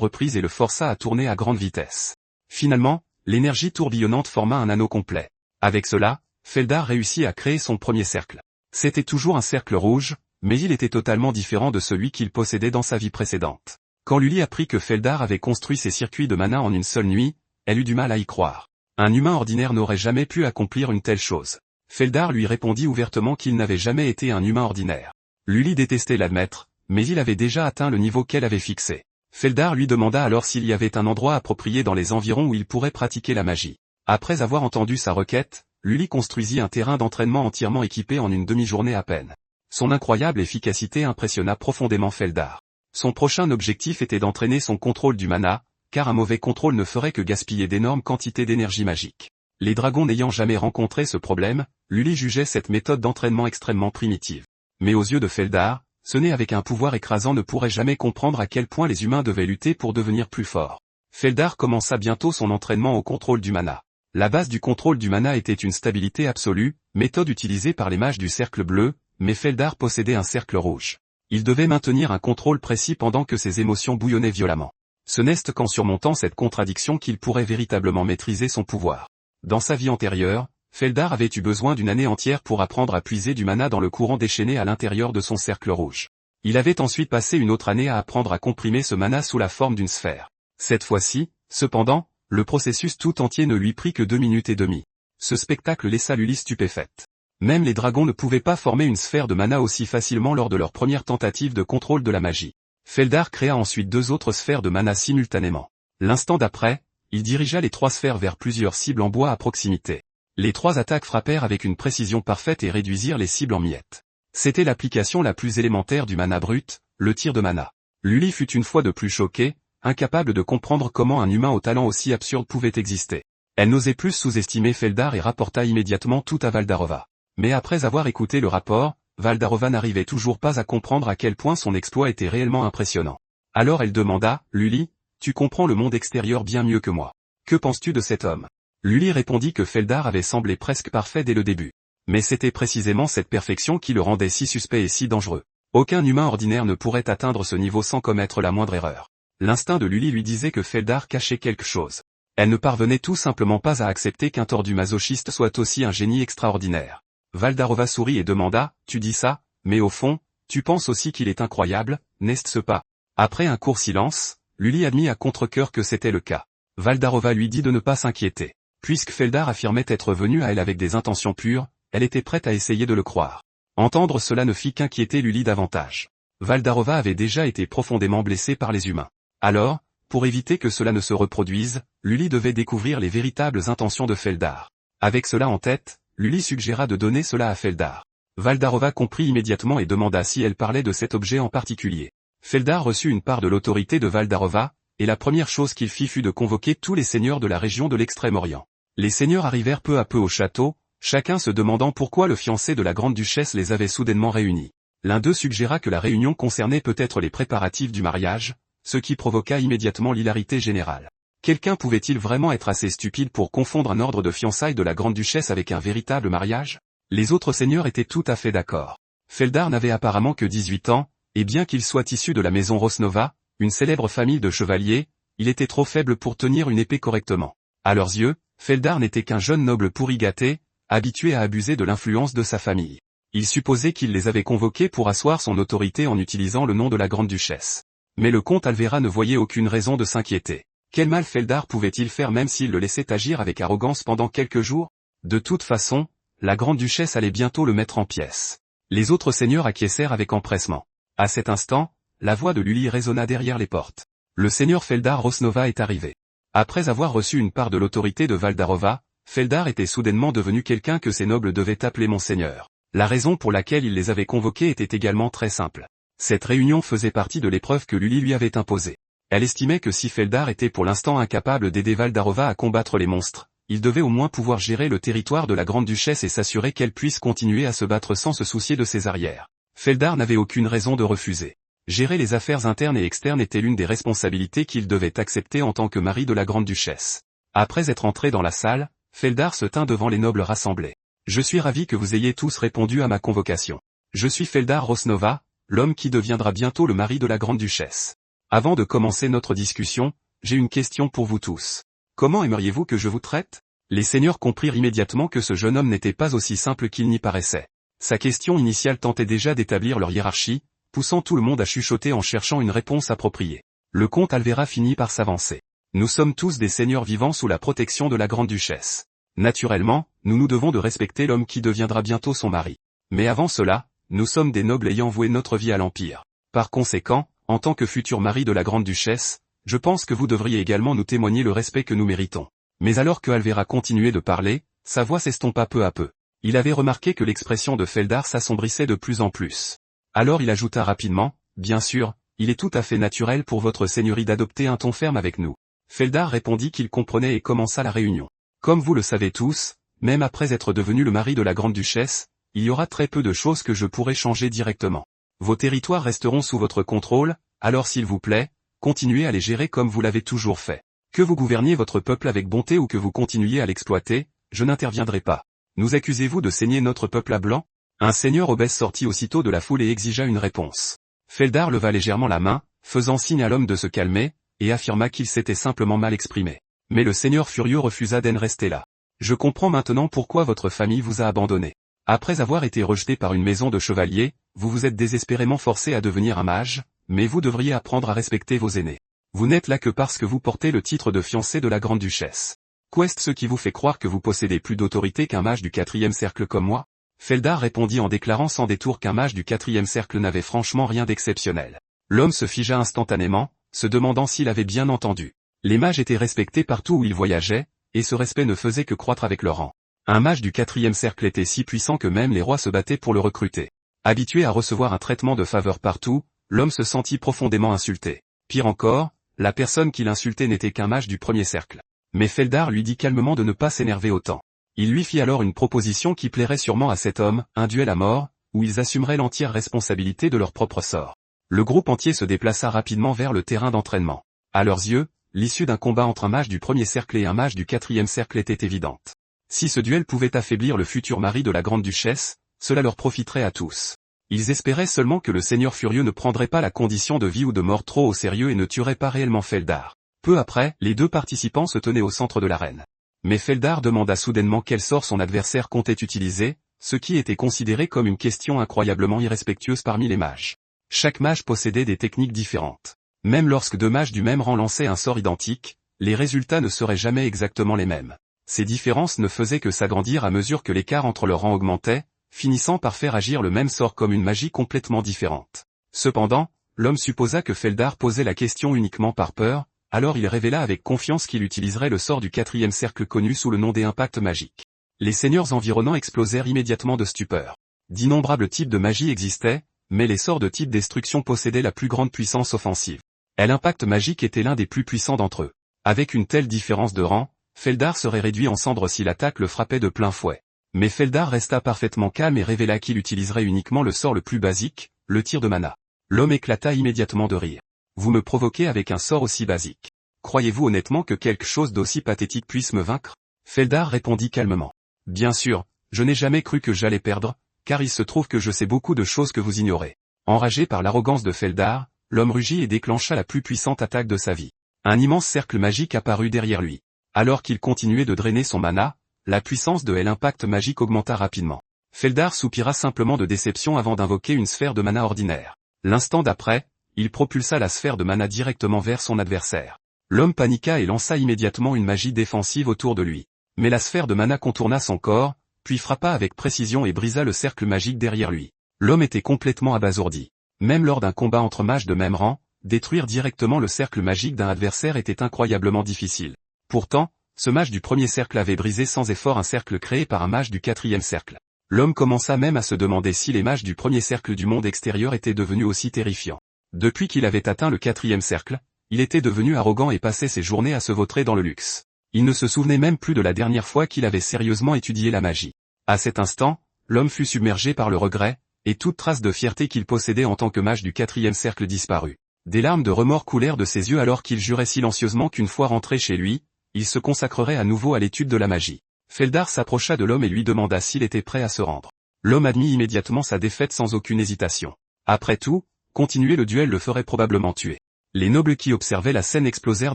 reprises et le força à tourner à grande vitesse. Finalement, l'énergie tourbillonnante forma un anneau complet. Avec cela, Feldar réussit à créer son premier cercle. C'était toujours un cercle rouge, mais il était totalement différent de celui qu'il possédait dans sa vie précédente. Quand Luli apprit que Feldar avait construit ses circuits de mana en une seule nuit, elle eut du mal à y croire. Un humain ordinaire n'aurait jamais pu accomplir une telle chose. Feldar lui répondit ouvertement qu'il n'avait jamais été un humain ordinaire. Luli détestait l'admettre, mais il avait déjà atteint le niveau qu'elle avait fixé. Feldar lui demanda alors s'il y avait un endroit approprié dans les environs où il pourrait pratiquer la magie. Après avoir entendu sa requête, Luli construisit un terrain d'entraînement entièrement équipé en une demi-journée à peine. Son incroyable efficacité impressionna profondément Feldar. Son prochain objectif était d'entraîner son contrôle du mana, car un mauvais contrôle ne ferait que gaspiller d'énormes quantités d'énergie magique. Les dragons n'ayant jamais rencontré ce problème, Luli jugeait cette méthode d'entraînement extrêmement primitive. Mais aux yeux de Feldar, ce nez avec un pouvoir écrasant ne pourrait jamais comprendre à quel point les humains devaient lutter pour devenir plus forts. Feldar commença bientôt son entraînement au contrôle du mana. La base du contrôle du mana était une stabilité absolue, méthode utilisée par les mages du cercle bleu, mais Feldar possédait un cercle rouge. Il devait maintenir un contrôle précis pendant que ses émotions bouillonnaient violemment. Ce n'est qu'en surmontant cette contradiction qu'il pourrait véritablement maîtriser son pouvoir. Dans sa vie antérieure, Feldar avait eu besoin d'une année entière pour apprendre à puiser du mana dans le courant déchaîné à l'intérieur de son cercle rouge. Il avait ensuite passé une autre année à apprendre à comprimer ce mana sous la forme d'une sphère. Cette fois-ci, cependant, le processus tout entier ne lui prit que 2 minutes et demie. Ce spectacle laissa Luli stupéfaite. Même les dragons ne pouvaient pas former une sphère de mana aussi facilement lors de leur première tentative de contrôle de la magie. Feldar créa ensuite 2 autres sphères de mana simultanément. L'instant d'après, il dirigea les 3 sphères vers plusieurs cibles en bois à proximité. Les 3 attaques frappèrent avec une précision parfaite et réduisirent les cibles en miettes. C'était l'application la plus élémentaire du mana brut, le tir de mana. Luli fut une fois de plus choquée, incapable de comprendre comment un humain au talent aussi absurde pouvait exister. Elle n'osait plus sous-estimer Feldar et rapporta immédiatement tout à Valdarova. Mais après avoir écouté le rapport, Valdarova n'arrivait toujours pas à comprendre à quel point son exploit était réellement impressionnant. Alors elle demanda, « Luli, tu comprends le monde extérieur bien mieux que moi. Que penses-tu de cet homme ?» Luli répondit que Feldar avait semblé presque parfait dès le début. Mais c'était précisément cette perfection qui le rendait si suspect et si dangereux. Aucun humain ordinaire ne pourrait atteindre ce niveau sans commettre la moindre erreur. L'instinct de Luli lui disait que Feldar cachait quelque chose. Elle ne parvenait tout simplement pas à accepter qu'un tordu masochiste soit aussi un génie extraordinaire. Valdarova sourit et demanda, « Tu dis ça, mais au fond, tu penses aussi qu'il est incroyable, n'est-ce pas ?» Après un court silence, Luli admit à contre-cœur que c'était le cas. Valdarova lui dit de ne pas s'inquiéter. Puisque Feldar affirmait être venu à elle avec des intentions pures, elle était prête à essayer de le croire. Entendre cela ne fit qu'inquiéter Luli davantage. Valdarova avait déjà été profondément blessée par les humains. Alors, pour éviter que cela ne se reproduise, Luli devait découvrir les véritables intentions de Feldar. Avec cela en tête, Luli suggéra de donner cela à Feldar. Valdarova comprit immédiatement et demanda si elle parlait de cet objet en particulier. Feldar reçut une part de l'autorité de Valdarova, et la première chose qu'il fit fut de convoquer tous les seigneurs de la région de l'Extrême-Orient. Les seigneurs arrivèrent peu à peu au château, chacun se demandant pourquoi le fiancé de la grande-duchesse les avait soudainement réunis. L'un d'eux suggéra que la réunion concernait peut-être les préparatifs du mariage, ce qui provoqua immédiatement l'hilarité générale. Quelqu'un pouvait-il vraiment être assez stupide pour confondre un ordre de fiançailles de la grande-duchesse avec un véritable mariage? Les autres seigneurs étaient tout à fait d'accord. Feldar n'avait apparemment que 18 ans, et bien qu'il soit issu de la maison Rosnova, une célèbre famille de chevaliers, il était trop faible pour tenir une épée correctement. À leurs yeux, Feldar n'était qu'un jeune noble pourri gâté, habitué à abuser de l'influence de sa famille. Ils supposaient qu'il les avait convoqués pour asseoir son autorité en utilisant le nom de la grande-duchesse. Mais le comte Alvera ne voyait aucune raison de s'inquiéter. Quel mal Feldar pouvait-il faire même s'il le laissait agir avec arrogance pendant quelques jours? De toute façon, la grande-duchesse allait bientôt le mettre en pièces. Les autres seigneurs acquiescèrent avec empressement. À cet instant, la voix de Luli résonna derrière les portes. Le seigneur Feldar Rosnova est arrivé. Après avoir reçu une part de l'autorité de Valdarova, Feldar était soudainement devenu quelqu'un que ses nobles devaient appeler monseigneur. La raison pour laquelle il les avait convoqués était également très simple. Cette réunion faisait partie de l'épreuve que Luli lui avait imposée. Elle estimait que si Feldar était pour l'instant incapable d'aider Valdarova à combattre les monstres, il devait au moins pouvoir gérer le territoire de la grande-duchesse et s'assurer qu'elle puisse continuer à se battre sans se soucier de ses arrières. Feldar n'avait aucune raison de refuser. Gérer les affaires internes et externes était l'une des responsabilités qu'il devait accepter en tant que mari de la grande-duchesse. Après être entré dans la salle, Feldar se tint devant les nobles rassemblés. « Je suis ravi que vous ayez tous répondu à ma convocation. Je suis Feldar Rosnova, l'homme qui deviendra bientôt le mari de la grande-duchesse. Avant de commencer notre discussion, j'ai une question pour vous tous. Comment aimeriez-vous que je vous traite? Les seigneurs comprirent immédiatement que ce jeune homme n'était pas aussi simple qu'il n'y paraissait. Sa question initiale tentait déjà d'établir leur hiérarchie, poussant tout le monde à chuchoter en cherchant une réponse appropriée. Le comte Alvera finit par s'avancer. Nous sommes tous des seigneurs vivant sous la protection de la grande-duchesse. Naturellement, nous nous devons de respecter l'homme qui deviendra bientôt son mari. Mais avant cela, nous sommes des nobles ayant voué notre vie à l'Empire. Par conséquent, en tant que futur mari de la grande-duchesse, je pense que vous devriez également nous témoigner le respect que nous méritons. Mais alors que Alvera continuait de parler, sa voix s'estompa peu à peu. Il avait remarqué que l'expression de Feldar s'assombrissait de plus en plus. Alors il ajouta rapidement, « Bien sûr, il est tout à fait naturel pour votre seigneurie d'adopter un ton ferme avec nous. » Feldar répondit qu'il comprenait et commença la réunion. Comme vous le savez tous, même après être devenu le mari de la grande-duchesse, il y aura très peu de choses que je pourrai changer directement. Vos territoires resteront sous votre contrôle, alors s'il vous plaît, continuez à les gérer comme vous l'avez toujours fait. Que vous gouverniez votre peuple avec bonté ou que vous continuiez à l'exploiter, je n'interviendrai pas. Nous accusez-vous de saigner notre peuple à blanc? Un seigneur obèse sortit aussitôt de la foule et exigea une réponse. Feldar leva légèrement la main, faisant signe à l'homme de se calmer, et affirma qu'il s'était simplement mal exprimé. Mais le seigneur furieux refusa d'en rester là. Je comprends maintenant pourquoi votre famille vous a abandonné. Après avoir été rejeté par une maison de chevaliers, vous vous êtes désespérément forcé à devenir un mage, mais vous devriez apprendre à respecter vos aînés. Vous n'êtes là que parce que vous portez le titre de fiancé de la grande-duchesse. Qu'est-ce ce qui vous fait croire que vous possédez plus d'autorité qu'un mage du 4e cercle comme moi? Feldar répondit en déclarant sans détour qu'un mage du 4e cercle n'avait franchement rien d'exceptionnel. L'homme se figea instantanément, se demandant s'il avait bien entendu. Les mages étaient respectés partout où ils voyageaient, et ce respect ne faisait que croître avec leur rang. Un mage du 4e cercle était si puissant que même les rois se battaient pour le recruter. Habitué à recevoir un traitement de faveur partout, l'homme se sentit profondément insulté. Pire encore, la personne qui l'insultait n'était qu'un mage du 1er cercle. Mais Feldar lui dit calmement de ne pas s'énerver autant. Il lui fit alors une proposition qui plairait sûrement à cet homme, un duel à mort, où ils assumeraient l'entière responsabilité de leur propre sort. Le groupe entier se déplaça rapidement vers le terrain d'entraînement. À leurs yeux, l'issue d'un combat entre un mage du 1er cercle et un mage du 4e cercle était évidente. Si ce duel pouvait affaiblir le futur mari de la grande-duchesse, cela leur profiterait à tous. Ils espéraient seulement que le seigneur furieux ne prendrait pas la condition de vie ou de mort trop au sérieux et ne tuerait pas réellement Feldar. Peu après, les deux participants se tenaient au centre de l'arène. Mais Feldar demanda soudainement quel sort son adversaire comptait utiliser, ce qui était considéré comme une question incroyablement irrespectueuse parmi les mages. Chaque mage possédait des techniques différentes. Même lorsque deux mages du même rang lançaient un sort identique, les résultats ne seraient jamais exactement les mêmes. Ces différences ne faisaient que s'agrandir à mesure que l'écart entre leurs rangs augmentait, finissant par faire agir le même sort comme une magie complètement différente. Cependant, l'homme supposa que Feldar posait la question uniquement par peur, alors il révéla avec confiance qu'il utiliserait le sort du 4e cercle connu sous le nom des impacts magiques. Les seigneurs environnants explosèrent immédiatement de stupeur. D'innombrables types de magie existaient, mais les sorts de type destruction possédaient la plus grande puissance offensive. L'impact magique était l'un des plus puissants d'entre eux. Avec une telle différence de rang, Feldar serait réduit en cendres si l'attaque le frappait de plein fouet. Mais Feldar resta parfaitement calme et révéla qu'il utiliserait uniquement le sort le plus basique, le tir de mana. L'homme éclata immédiatement de rire. Vous me provoquez avec un sort aussi basique. Croyez-vous honnêtement que quelque chose d'aussi pathétique puisse me vaincre? Feldar répondit calmement. Bien sûr, je n'ai jamais cru que j'allais perdre, car il se trouve que je sais beaucoup de choses que vous ignorez. Enragé par l'arrogance de Feldar, l'homme rugit et déclencha la plus puissante attaque de sa vie. Un immense cercle magique apparut derrière lui. Alors qu'il continuait de drainer son mana, la puissance de l'impact magique augmenta rapidement. Feldar soupira simplement de déception avant d'invoquer une sphère de mana ordinaire. L'instant d'après, il propulsa la sphère de mana directement vers son adversaire. L'homme paniqua et lança immédiatement une magie défensive autour de lui. Mais la sphère de mana contourna son corps, puis frappa avec précision et brisa le cercle magique derrière lui. L'homme était complètement abasourdi. Même lors d'un combat entre mages de même rang, détruire directement le cercle magique d'un adversaire était incroyablement difficile. Pourtant, ce mage du 1er cercle avait brisé sans effort un cercle créé par un mage du 4e cercle. L'homme commença même à se demander si les mages du 1er cercle du monde extérieur étaient devenus aussi terrifiants. Depuis qu'il avait atteint le 4e cercle, il était devenu arrogant et passait ses journées à se vautrer dans le luxe. Il ne se souvenait même plus de la dernière fois qu'il avait sérieusement étudié la magie. À cet instant, l'homme fut submergé par le regret, et toute trace de fierté qu'il possédait en tant que mage du 4e cercle disparut. Des larmes de remords coulèrent de ses yeux alors qu'il jurait silencieusement qu'une fois rentré chez lui, il se consacrerait à nouveau à l'étude de la magie. Feldar s'approcha de l'homme et lui demanda s'il était prêt à se rendre. L'homme admit immédiatement sa défaite sans aucune hésitation. Après tout, continuer le duel le ferait probablement tuer. Les nobles qui observaient la scène explosèrent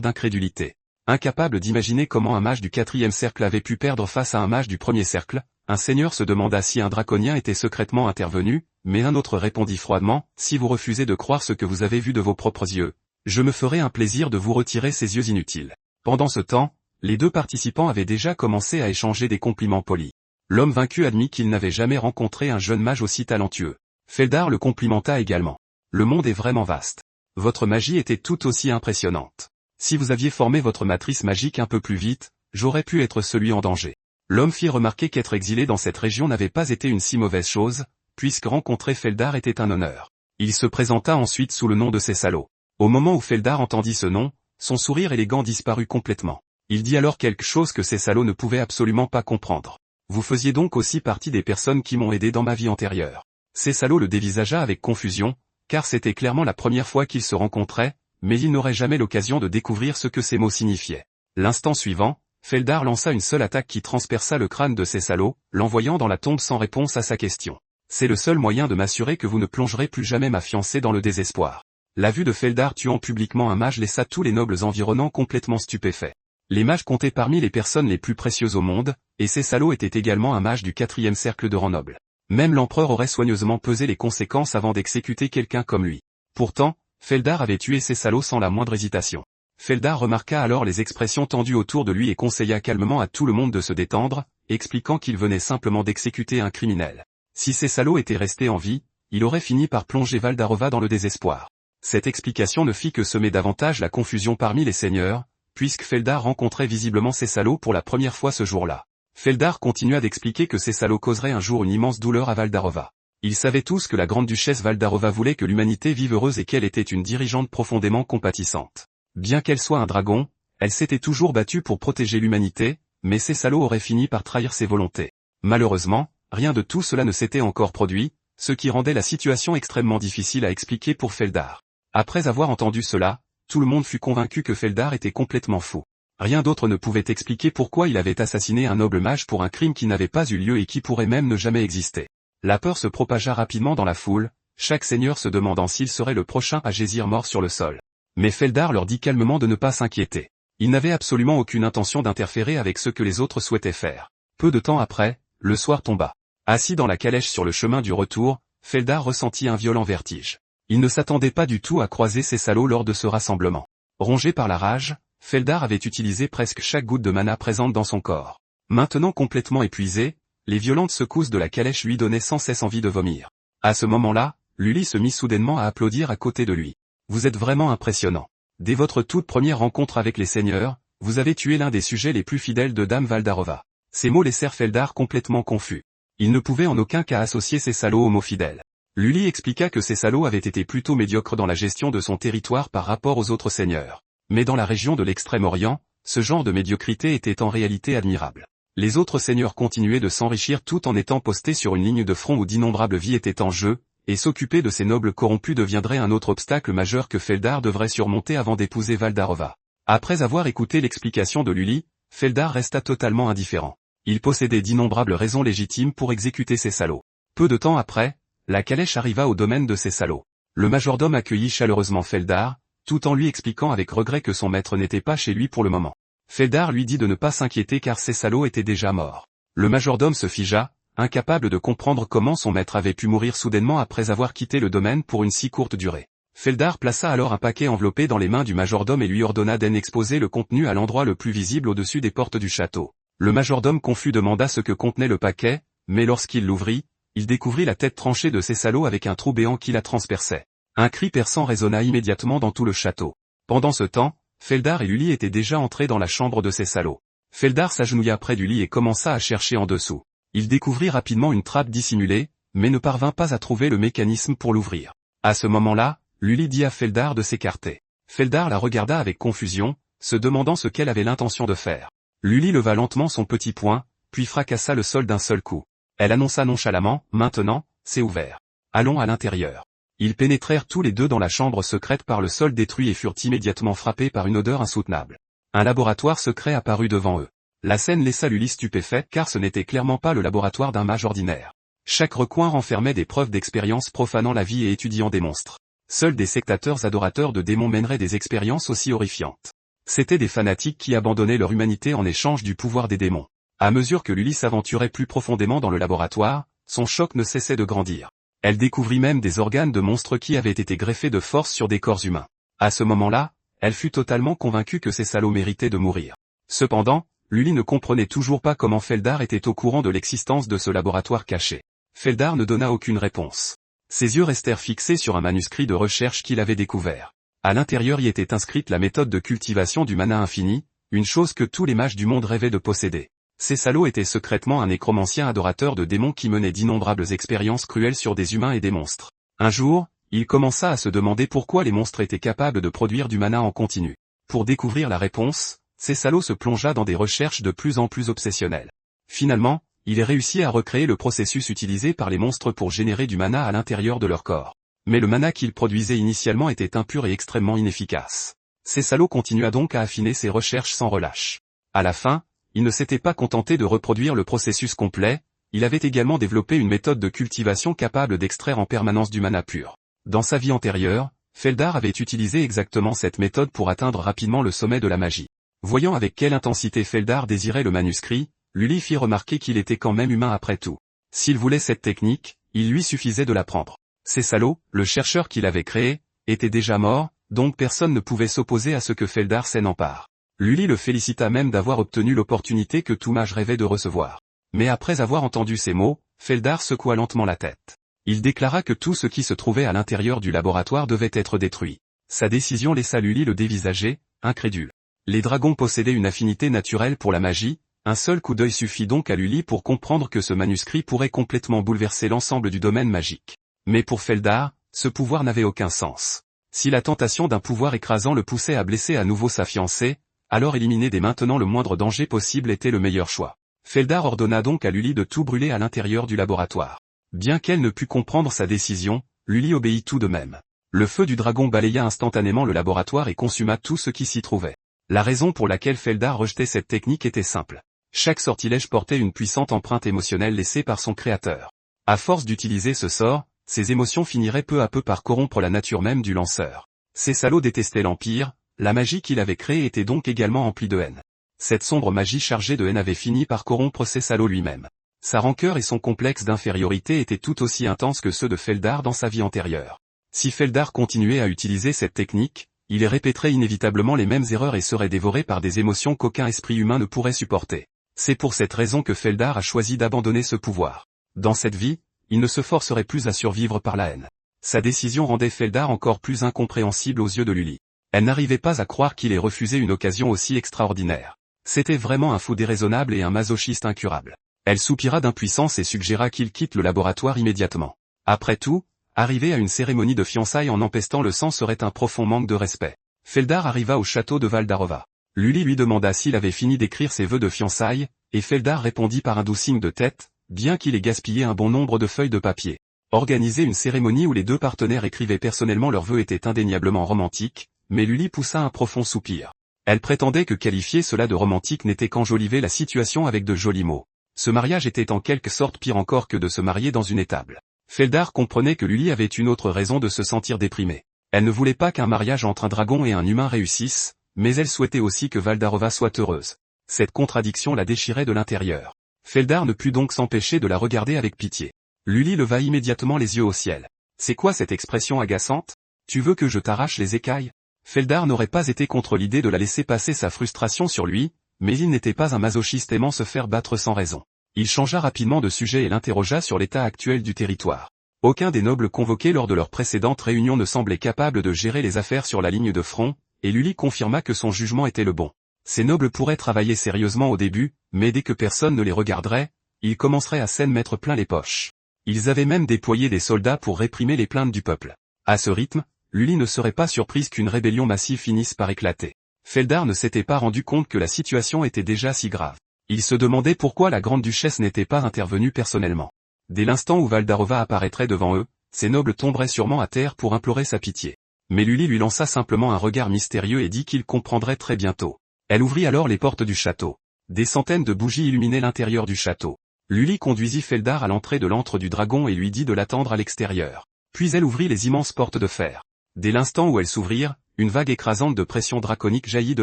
d'incrédulité. Incapables d'imaginer comment un mage du 4e cercle avait pu perdre face à un mage du 1er cercle, un seigneur se demanda si un draconien était secrètement intervenu, mais un autre répondit froidement, « Si vous refusez de croire ce que vous avez vu de vos propres yeux, je me ferai un plaisir de vous retirer ces yeux inutiles. » Pendant ce temps, les deux participants avaient déjà commencé à échanger des compliments polis. L'homme vaincu admit qu'il n'avait jamais rencontré un jeune mage aussi talentueux. Feldar le complimenta également. « Le monde est vraiment vaste. Votre magie était tout aussi impressionnante. Si vous aviez formé votre matrice magique un peu plus vite, j'aurais pu être celui en danger. » L'homme fit remarquer qu'être exilé dans cette région n'avait pas été une si mauvaise chose, puisque rencontrer Feldar était un honneur. Il se présenta ensuite sous le nom de Cessalo. Au moment où Feldar entendit ce nom, son sourire élégant disparut complètement. Il dit alors quelque chose que Cessalo ne pouvait absolument pas comprendre. « Vous faisiez donc aussi partie des personnes qui m'ont aidé dans ma vie antérieure. » Cessalo le dévisagea avec confusion, car c'était clairement la première fois qu'ils se rencontraient, mais il n'aurait jamais l'occasion de découvrir ce que ces mots signifiaient. L'instant suivant, Feldar lança une seule attaque qui transperça le crâne de Cessalo, l'envoyant dans la tombe sans réponse à sa question. « C'est le seul moyen de m'assurer que vous ne plongerez plus jamais ma fiancée dans le désespoir. » La vue de Feldar tuant publiquement un mage laissa tous les nobles environnants complètement stupéfaits. Les mages comptaient parmi les personnes les plus précieuses au monde, et Cessalo était également un mage du 4e cercle de rang noble. Même l'empereur aurait soigneusement pesé les conséquences avant d'exécuter quelqu'un comme lui. Pourtant, Feldar avait tué Cessalo sans la moindre hésitation. Feldar remarqua alors les expressions tendues autour de lui et conseilla calmement à tout le monde de se détendre, expliquant qu'il venait simplement d'exécuter un criminel. Si Cessalo était resté en vie, il aurait fini par plonger Valdarova dans le désespoir. Cette explication ne fit que semer davantage la confusion parmi les seigneurs, puisque Feldar rencontrait visiblement Cessalo pour la première fois ce jour-là. Feldar continua d'expliquer que Cessalo causerait un jour une immense douleur à Valdarova. Ils savaient tous que la grande duchesse Valdarova voulait que l'humanité vive heureuse et qu'elle était une dirigeante profondément compatissante. Bien qu'elle soit un dragon, elle s'était toujours battue pour protéger l'humanité, mais Cessalo aurait fini par trahir ses volontés. Malheureusement, rien de tout cela ne s'était encore produit, ce qui rendait la situation extrêmement difficile à expliquer pour Feldar. Après avoir entendu cela, tout le monde fut convaincu que Feldar était complètement fou. Rien d'autre ne pouvait expliquer pourquoi il avait assassiné un noble mage pour un crime qui n'avait pas eu lieu et qui pourrait même ne jamais exister. La peur se propagea rapidement dans la foule, chaque seigneur se demandant s'il serait le prochain à jaisir mort sur le sol. Mais Feldar leur dit calmement de ne pas s'inquiéter. Il n'avait absolument aucune intention d'interférer avec ce que les autres souhaitaient faire. Peu de temps après, le soir tomba. Assis dans la calèche sur le chemin du retour, Feldar ressentit un violent vertige. Il ne s'attendait pas du tout à croiser Cessalo lors de ce rassemblement. Rongé par la rage, Feldar avait utilisé presque chaque goutte de mana présente dans son corps. Maintenant complètement épuisé, les violentes secousses de la calèche lui donnaient sans cesse envie de vomir. À ce moment-là, Lully se mit soudainement à applaudir à côté de lui. « Vous êtes vraiment impressionnant. Dès votre toute première rencontre avec les seigneurs, vous avez tué l'un des sujets les plus fidèles de Dame Valdarova. » Ces mots laissèrent Feldar complètement confus. Il ne pouvait en aucun cas associer Cessalo au mot fidèle. Lully expliqua que Cessalo avait été plutôt médiocre dans la gestion de son territoire par rapport aux autres seigneurs. Mais dans la région de l'Extrême-Orient, ce genre de médiocrité était en réalité admirable. Les autres seigneurs continuaient de s'enrichir tout en étant postés sur une ligne de front où d'innombrables vies étaient en jeu, et s'occuper de ces nobles corrompus deviendrait un autre obstacle majeur que Feldar devrait surmonter avant d'épouser Valdarova. Après avoir écouté l'explication de Lully, Feldar resta totalement indifférent. Il possédait d'innombrables raisons légitimes pour exécuter Cessalo. Peu de temps après, la calèche arriva au domaine de Cessalo. Le majordome accueillit chaleureusement Feldar, tout en lui expliquant avec regret que son maître n'était pas chez lui pour le moment. Feldar lui dit de ne pas s'inquiéter car Cessalo était déjà mort. Le majordome se figea, incapable de comprendre comment son maître avait pu mourir soudainement après avoir quitté le domaine pour une si courte durée. Feldar plaça alors un paquet enveloppé dans les mains du majordome et lui ordonna d'en exposer le contenu à l'endroit le plus visible au-dessus des portes du château. Le majordome confus demanda ce que contenait le paquet, mais lorsqu'il l'ouvrit, il découvrit la tête tranchée de Cessalo avec un trou béant qui la transperçait. Un cri perçant résonna immédiatement dans tout le château. Pendant ce temps, Feldar et Lully étaient déjà entrés dans la chambre de Cessalo. Feldar s'agenouilla près du lit et commença à chercher en dessous. Il découvrit rapidement une trappe dissimulée, mais ne parvint pas à trouver le mécanisme pour l'ouvrir. À ce moment-là, Lully dit à Feldar de s'écarter. Feldar la regarda avec confusion, se demandant ce qu'elle avait l'intention de faire. Lully leva lentement son petit poing, puis fracassa le sol d'un seul coup. Elle annonça nonchalamment, « Maintenant, c'est ouvert. Allons à l'intérieur. » Ils pénétrèrent tous les deux dans la chambre secrète par le sol détruit et furent immédiatement frappés par une odeur insoutenable. Un laboratoire secret apparut devant eux. La scène laissa Lully stupéfait car ce n'était clairement pas le laboratoire d'un mage ordinaire. Chaque recoin renfermait des preuves d'expérience profanant la vie et étudiant des monstres. Seuls des sectateurs adorateurs de démons mèneraient des expériences aussi horrifiantes. C'étaient des fanatiques qui abandonnaient leur humanité en échange du pouvoir des démons. À mesure que Lully s'aventurait plus profondément dans le laboratoire, son choc ne cessait de grandir. Elle découvrit même des organes de monstres qui avaient été greffés de force sur des corps humains. À ce moment-là, elle fut totalement convaincue que ces salauds méritaient de mourir. Cependant, Lully ne comprenait toujours pas comment Feldar était au courant de l'existence de ce laboratoire caché. Feldar ne donna aucune réponse. Ses yeux restèrent fixés sur un manuscrit de recherche qu'il avait découvert. À l'intérieur y était inscrite la méthode de cultivation du mana infini, une chose que tous les mages du monde rêvaient de posséder. Ces salauds étaient secrètement un nécromancien adorateur de démons qui menait d'innombrables expériences cruelles sur des humains et des monstres. Un jour, il commença à se demander pourquoi les monstres étaient capables de produire du mana en continu. Pour découvrir la réponse, ces salauds se plongea dans des recherches de plus en plus obsessionnelles. Finalement, il réussit à recréer le processus utilisé par les monstres pour générer du mana à l'intérieur de leur corps. Mais le mana qu'ils produisaient initialement était impur et extrêmement inefficace. Ces salauds continua donc à affiner ses recherches sans relâche. À la fin, il ne s'était pas contenté de reproduire le processus complet, il avait également développé une méthode de cultivation capable d'extraire en permanence du mana pur. Dans sa vie antérieure, Feldar avait utilisé exactement cette méthode pour atteindre rapidement le sommet de la magie. Voyant avec quelle intensité Feldar désirait le manuscrit, Lully fit remarquer qu'il était quand même humain après tout. S'il voulait cette technique, il lui suffisait de l'apprendre. Ces salauds, le chercheur qui l'avait créé, était déjà mort, donc personne ne pouvait s'opposer à ce que Feldar s'en empare. Lully le félicita même d'avoir obtenu l'opportunité que tout mage rêvait de recevoir. Mais après avoir entendu ces mots, Feldar secoua lentement la tête. Il déclara que tout ce qui se trouvait à l'intérieur du laboratoire devait être détruit. Sa décision laissa Lully le dévisager, incrédule. Les dragons possédaient une affinité naturelle pour la magie, un seul coup d'œil suffit donc à Lully pour comprendre que ce manuscrit pourrait complètement bouleverser l'ensemble du domaine magique. Mais pour Feldar, ce pouvoir n'avait aucun sens. Si la tentation d'un pouvoir écrasant le poussait à blesser à nouveau sa fiancée, alors éliminer dès maintenant le moindre danger possible était le meilleur choix. Feldar ordonna donc à Lully de tout brûler à l'intérieur du laboratoire. Bien qu'elle ne pût comprendre sa décision, Lully obéit tout de même. Le feu du dragon balaya instantanément le laboratoire et consuma tout ce qui s'y trouvait. La raison pour laquelle Feldar rejetait cette technique était simple. Chaque sortilège portait une puissante empreinte émotionnelle laissée par son créateur. À force d'utiliser ce sort, ses émotions finiraient peu à peu par corrompre la nature même du lanceur. Ces salauds détestaient l'Empire, la magie qu'il avait créée était donc également emplie de haine. Cette sombre magie chargée de haine avait fini par corrompre ces salauds lui-même. Sa rancœur et son complexe d'infériorité étaient tout aussi intenses que ceux de Feldar dans sa vie antérieure. Si Feldar continuait à utiliser cette technique, il répéterait inévitablement les mêmes erreurs et serait dévoré par des émotions qu'aucun esprit humain ne pourrait supporter. C'est pour cette raison que Feldar a choisi d'abandonner ce pouvoir. Dans cette vie, il ne se forcerait plus à survivre par la haine. Sa décision rendait Feldar encore plus incompréhensible aux yeux de Lully. Elle n'arrivait pas à croire qu'il ait refusé une occasion aussi extraordinaire. C'était vraiment un fou déraisonnable et un masochiste incurable. Elle soupira d'impuissance et suggéra qu'il quitte le laboratoire immédiatement. Après tout, arriver à une cérémonie de fiançailles en empestant le sang serait un profond manque de respect. Feldar arriva au château de Valdarova. Lully lui demanda s'il avait fini d'écrire ses vœux de fiançailles, et Feldar répondit par un doux signe de tête, bien qu'il ait gaspillé un bon nombre de feuilles de papier. Organiser une cérémonie où les deux partenaires écrivaient personnellement leurs vœux était indéniablement romantique, mais Lully poussa un profond soupir. Elle prétendait que qualifier cela de romantique n'était qu'enjoliver la situation avec de jolis mots. Ce mariage était en quelque sorte pire encore que de se marier dans une étable. Feldar comprenait que Lully avait une autre raison de se sentir déprimée. Elle ne voulait pas qu'un mariage entre un dragon et un humain réussisse, mais elle souhaitait aussi que Valdarova soit heureuse. Cette contradiction la déchirait de l'intérieur. Feldar ne put donc s'empêcher de la regarder avec pitié. Lully leva immédiatement les yeux au ciel. « C'est quoi cette expression agaçante ? Tu veux que je t'arrache les écailles ?» Feldar n'aurait pas été contre l'idée de la laisser passer sa frustration sur lui, mais il n'était pas un masochiste aimant se faire battre sans raison. Il changea rapidement de sujet et l'interrogea sur l'état actuel du territoire. Aucun des nobles convoqués lors de leur précédente réunion ne semblait capable de gérer les affaires sur la ligne de front, et Lully confirma que son jugement était le bon. Ces nobles pourraient travailler sérieusement au début, mais dès que personne ne les regarderait, ils commenceraient à s'en mettre plein les poches. Ils avaient même déployé des soldats pour réprimer les plaintes du peuple. À ce rythme, Lully ne serait pas surprise qu'une rébellion massive finisse par éclater. Feldar ne s'était pas rendu compte que la situation était déjà si grave. Il se demandait pourquoi la grande-duchesse n'était pas intervenue personnellement. Dès l'instant où Valdarova apparaîtrait devant eux, ces nobles tomberaient sûrement à terre pour implorer sa pitié. Mais Lully lui lança simplement un regard mystérieux et dit qu'il comprendrait très bientôt. Elle ouvrit alors les portes du château. Des centaines de bougies illuminaient l'intérieur du château. Lully conduisit Feldar à l'entrée de l'antre du dragon et lui dit de l'attendre à l'extérieur. Puis elle ouvrit les immenses portes de fer. Dès l'instant où elles s'ouvrirent, une vague écrasante de pression draconique jaillit de